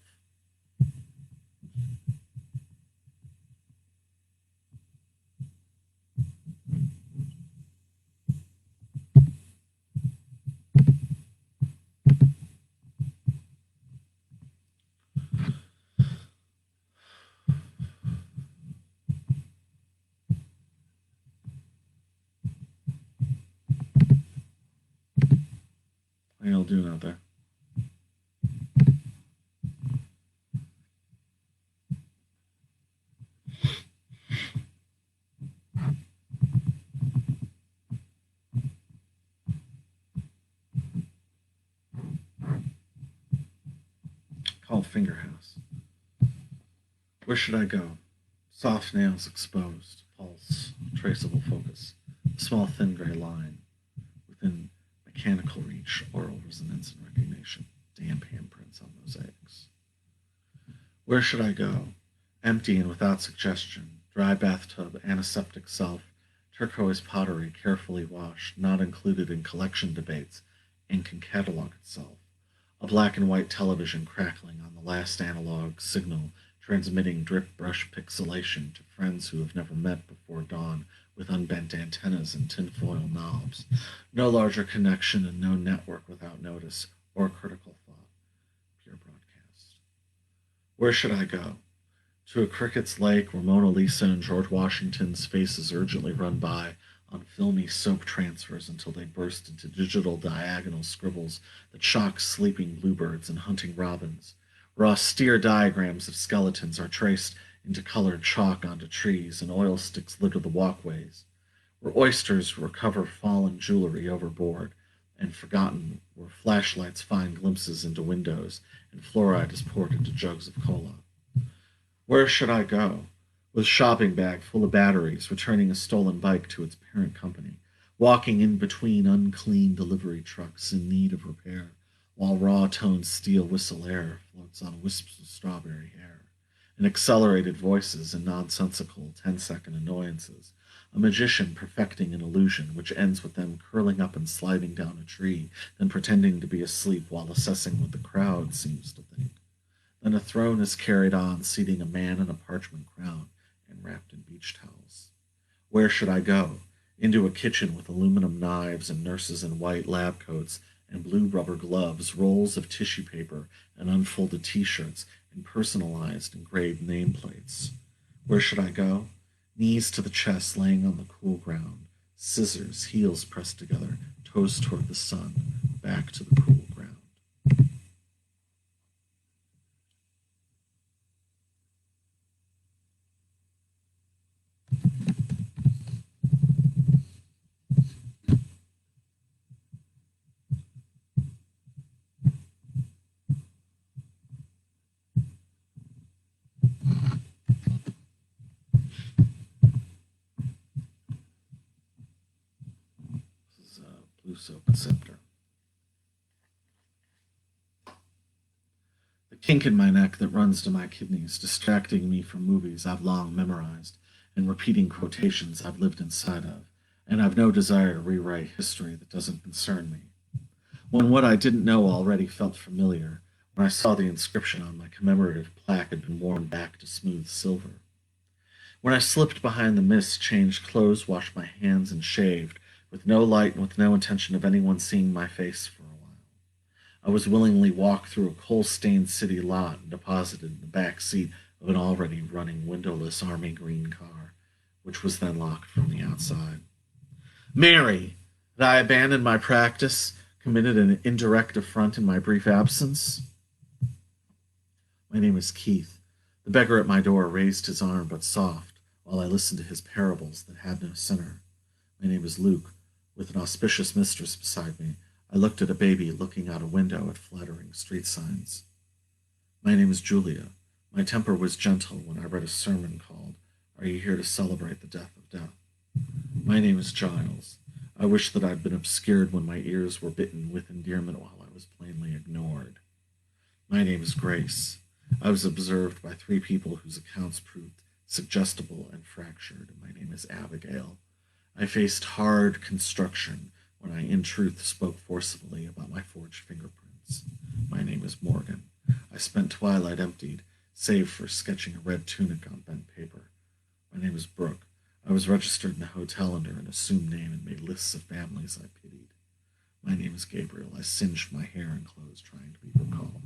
How y'all doing out there? Called Fingerhouse. Where should I go? Soft nails exposed, pulse, traceable focus, a small thin gray line within mechanical reach, oral resonance and recognition, damp handprints on mosaics. Where should I go? Empty and without suggestion, dry bathtub, antiseptic self, turquoise pottery carefully washed, not included in collection debates, and can catalog itself. A black and white television crackling on the last analog signal, transmitting drip brush pixelation to friends who have never met before dawn with unbent antennas and tinfoil knobs. No larger connection and no network without notice or critical thought. Pure broadcast. Where should I go? To a cricket's lake where Mona Lisa and George Washington's faces urgently run by on filmy soap transfers until they burst into digital diagonal scribbles that shock sleeping bluebirds and hunting robins, where austere diagrams of skeletons are traced into colored chalk onto trees and oil sticks litter the walkways, where oysters recover fallen jewelry overboard and forgotten, where flashlights find glimpses into windows and fluoride is poured into jugs of cola. Where should I go? With shopping bag full of batteries, returning a stolen bike to its parent company, walking in between unclean delivery trucks in need of repair, while raw-toned steel whistle air floats on wisps of strawberry hair, and accelerated voices and nonsensical 10-second annoyances, a magician perfecting an illusion which ends with them curling up and sliding down a tree, then pretending to be asleep while assessing what the crowd seems to think. Then a throne is carried on, seating a man in a parchment crown and wrapped in beach towels. Where should I go? Into a kitchen with aluminum knives and nurses in white lab coats and blue rubber gloves, rolls of tissue paper and unfolded t-shirts and personalized engraved nameplates. Where should I go? Knees to the chest laying on the cool ground, scissors, heels pressed together, toes toward the sun, back to the cool ground. blue soap and Scepter. The kink in my neck that runs to my kidneys, distracting me from movies I've long memorized and repeating quotations I've lived inside of, and I've no desire to rewrite history that doesn't concern me. When what I didn't know already felt familiar, when I saw the inscription on my commemorative plaque had been worn back to smooth silver. When I slipped behind the mist, changed clothes, washed my hands, and shaved, with no light and with no intention of anyone seeing my face for a while. I was willingly walked through a coal-stained city lot and deposited in the back seat of an already running windowless army green car, which was then locked from the outside. Mary! Had I abandoned my practice, committed an indirect affront in my brief absence? My name is Keith. The beggar at my door raised his arm but soft, while I listened to his parables that had no center. My name is Luke. With an auspicious mistress beside me, I looked at a baby looking out a window at flattering street signs. My name is Julia. My temper was gentle when I read a sermon called, Are You Here to Celebrate the Death of Death? My name is Giles. I wish that I'd been obscured when my ears were bitten with endearment while I was plainly ignored. My name is Grace. I was observed by 3 people whose accounts proved suggestible and fractured. My name is Abigail. I faced hard construction when I in truth spoke forcibly about my forged fingerprints. My name is Morgan. I spent twilight emptied, save for sketching a red tunic on bent paper. My name is Brooke. I was registered in a hotel under an assumed name and made lists of families I pitied. My name is Gabriel. I singed my hair and clothes trying to be recalled.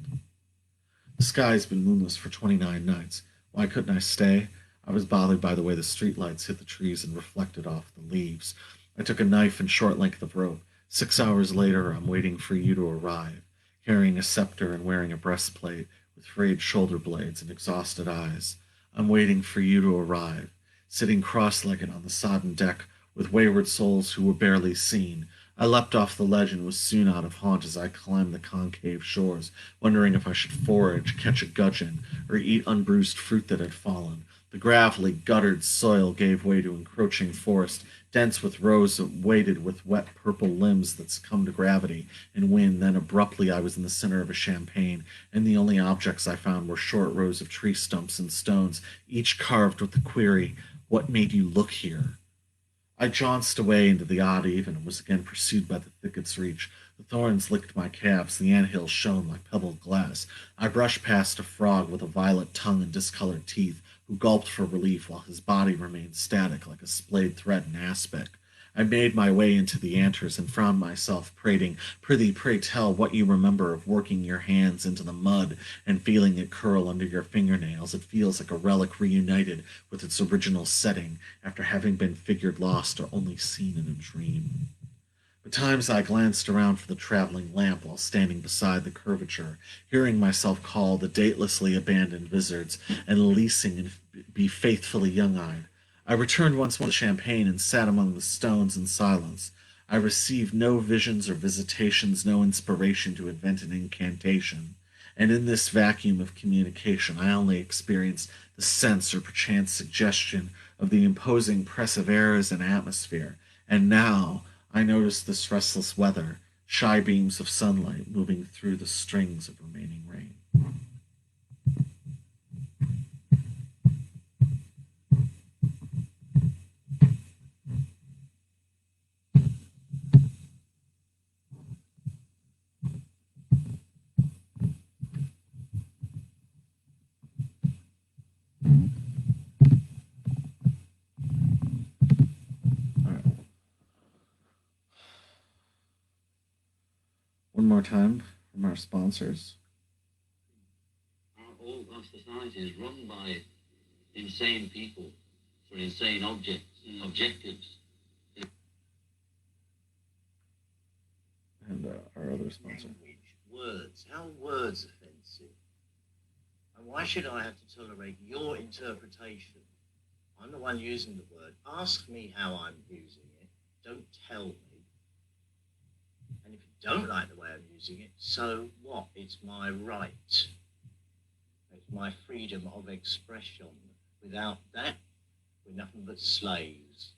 The sky's been moonless for 29 nights. Why couldn't I stay? I was bothered by the way the streetlights hit the trees and reflected off the leaves. I took a knife and short length of rope. 6 hours later, I'm waiting for you to arrive, carrying a scepter and wearing a breastplate with frayed shoulder blades and exhausted eyes. I'm waiting for you to arrive, sitting cross-legged on the sodden deck with wayward souls who were barely seen. I leapt off the ledge and was soon out of haunt as I climbed the concave shores, wondering if I should forage, catch a gudgeon, or eat unbruised fruit that had fallen. The gravelly, guttered soil gave way to encroaching forest, dense with rows weighted with wet purple limbs that succumbed to gravity and wind. Then abruptly I was in the center of a champaign, and the only objects I found were short rows of tree stumps and stones, each carved with the query, "What made you look here?" I jaunced away into the odd even and was again pursued by the thicket's reach. The thorns licked my calves, the anthills shone like pebbled glass. I brushed past a frog with a violet tongue and discolored teeth, who gulped for relief while his body remained static like a splayed thread in aspic. I made my way into the antres and found myself prating, "Prithee, pray tell what you remember of working your hands into the mud and feeling it curl under your fingernails. It feels like a relic reunited with its original setting after having been figured lost or only seen in a dream." Betimes I glanced around for the traveling lamp while standing beside the curvature, hearing myself call the datelessly abandoned vizards and leasing and be faithfully young-eyed. I returned once more to champagne and sat among the stones in silence. I received no visions or visitations, no inspiration to invent an incantation. And in this vacuum of communication, I only experienced the sense or perchance suggestion of the imposing press of airs and atmosphere. And now I noticed this restless weather, shy beams of sunlight moving through the strings of remaining rain. One more time from our sponsors. All our society is run by insane people for insane objects and objectives. And our other sponsor. Language, words. How are words offensive? And why should I have to tolerate your interpretation? I'm the one using the word. Ask me how I'm using it. Don't tell me. And if you don't like the way I'm using it, so what? It's my right. It's my freedom of expression. Without that, we're nothing but slaves.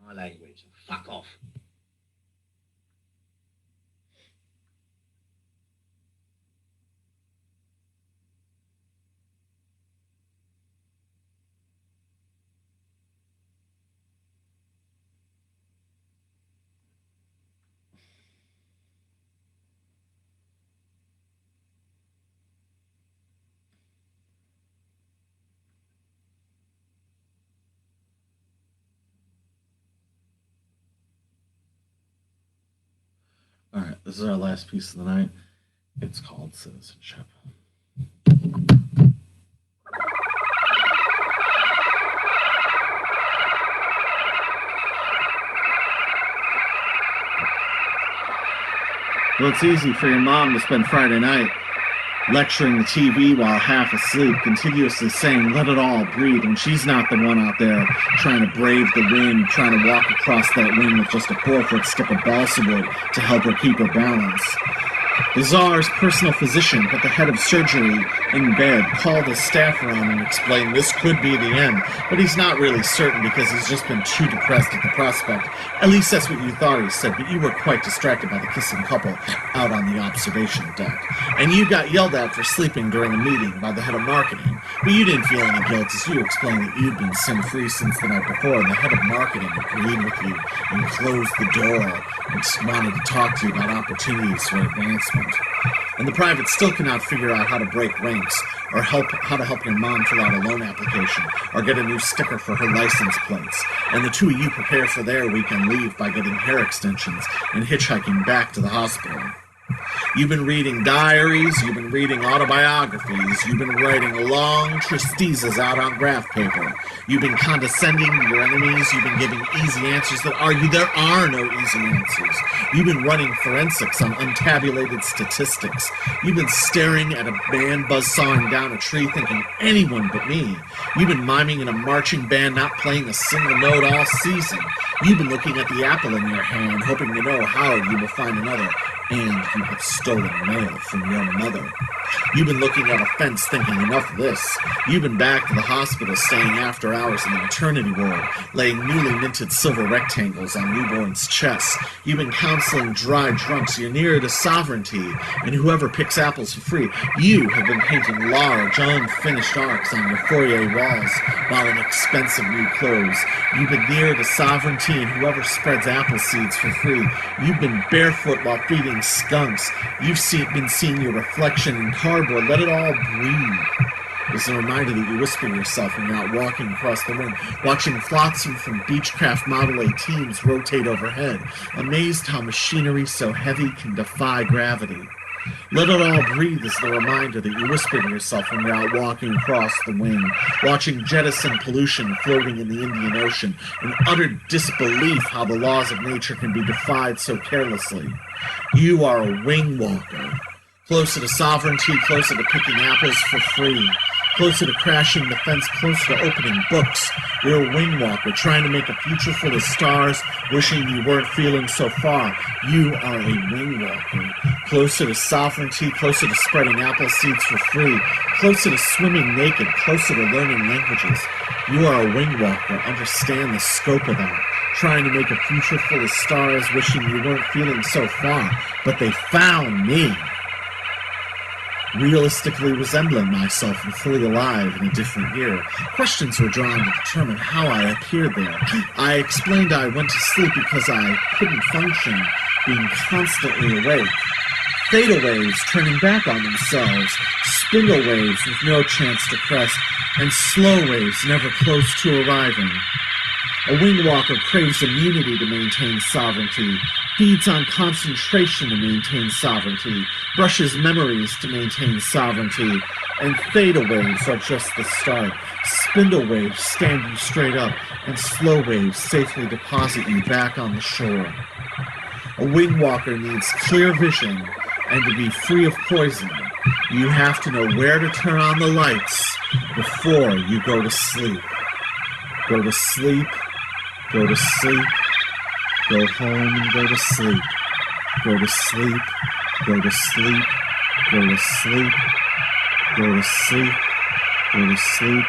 My language. Fuck off. All right, this is our last piece of the night. It's called Citizenship. Well, it's easy for your mom to spend Friday night lecturing the TV while half asleep, continuously saying, let it all breathe, when she's not the one out there trying to brave the wind, trying to walk across that wind with just a 4-foot stick of balsa wood to help her keep her balance. The Tsar's personal physician at the head of surgery in bed called his staff around and explained this could be the end, but he's not really certain because he's just been too depressed at the prospect. At least that's what you thought, he said, but you were quite distracted by the kissing couple out on the observation deck. And you got yelled at for sleeping during a meeting by the head of marketing, but you didn't feel any guilt as you explained that you'd been sin-free since the night before, and the head of marketing agreed with you and closed the door and wanted to talk to you about opportunities for advancement. And the private still cannot figure out how to break ranks, or how to help your mom fill out a loan application, or get a new sticker for her license plates. And the two of you prepare for their weekend leave by getting hair extensions and hitchhiking back to the hospital. You've been reading diaries, you've been reading autobiographies, you've been writing long treatises out on graph paper. You've been condescending to your enemies, you've been giving easy answers that argue there are no easy answers. You've been running forensics on untabulated statistics. You've been staring at a man buzzsawing down a tree thinking anyone but me. You've been miming in a marching band not playing a single note all season. You've been looking at the apple in your hand hoping to know how you will find another. And you have stolen mail from your mother. You've been looking at a fence thinking, enough of this. You've been back to the hospital staying after hours in the maternity ward, laying newly minted silver rectangles on newborns' chests. You've been counseling dry drunks. You're nearer to sovereignty, and whoever picks apples for free. You have been painting large, unfinished arcs on your foyer walls while in expensive new clothes. You've been nearer to sovereignty, and whoever spreads apple seeds for free. You've been barefoot while feeding skunks. You've been seeing your reflection in cardboard. Let it all breathe. It's a reminder that you whisper to yourself when you're out walking across the ring, watching flotsam from Beechcraft Model A teams rotate overhead, amazed how machinery so heavy can defy gravity. Let it all breathe is the reminder that you whisper to yourself when you're out walking across the wing, watching jettison pollution floating in the Indian Ocean, in utter disbelief how the laws of nature can be defied so carelessly. You are a wing walker, closer to sovereignty, closer to picking apples for free, closer to crashing the fence, closer to opening books. You're a wing walker, trying to make a future for the stars, wishing you weren't feeling so far. You are a wing walker, closer to sovereignty, closer to spreading apple seeds for free, closer to swimming naked, closer to learning languages. You are a wing walker, understand the scope of that, trying to make a future full of stars, wishing you weren't feeling so far, but they found me. Realistically resembling myself and fully alive in a different year. Questions were drawn to determine how I appeared there. I explained I went to sleep because I couldn't function, being constantly awake. Theta waves turning back on themselves, spindle waves with no chance to crest, and slow waves never close to arriving. A wing walker craves immunity to maintain sovereignty, feeds on concentration to maintain sovereignty, brushes memories to maintain sovereignty, and theta waves are just the start. Spindle waves stand you straight up, and slow waves safely deposit you back on the shore. A wing walker needs clear vision, and to be free of poison, you have to know where to turn on the lights before you go to sleep. Go to sleep. Go to sleep, go home and go to sleep, go to sleep, go to sleep, go to sleep, go to sleep, go to sleep,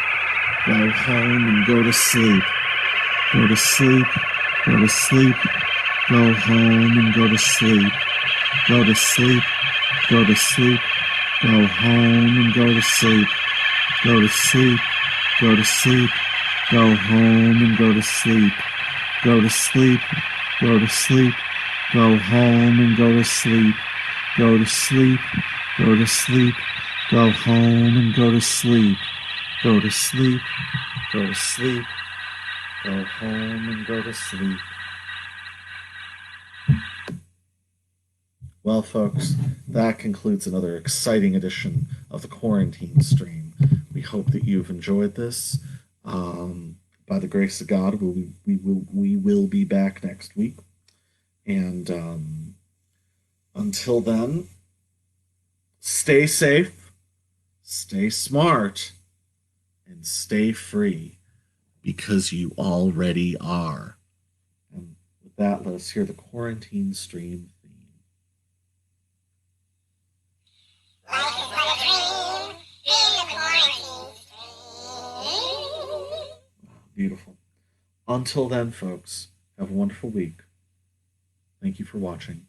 go home and go to sleep, go to sleep, Go to sleep. Go home and go to sleep. Go to sleep. Go to sleep. Go home and go to sleep. Go to sleep. Go to sleep. Go home and go to sleep. Go to sleep. Go to sleep. Go home and go to sleep. Go to sleep. Go to sleep. Go home and go to sleep. Go to sleep. Go to sleep. Go home and go to sleep. Well, folks, that concludes another exciting edition of the Quarantine Stream. We hope that you've enjoyed this. By the grace of God, we will be back next week. And until then, stay safe, stay smart, and stay free, because you already are. And with that, let us hear the Quarantine Stream theme. Life is but a dream in the quarantine stream. Beautiful. Until then, folks, have a wonderful week. Thank you for watching.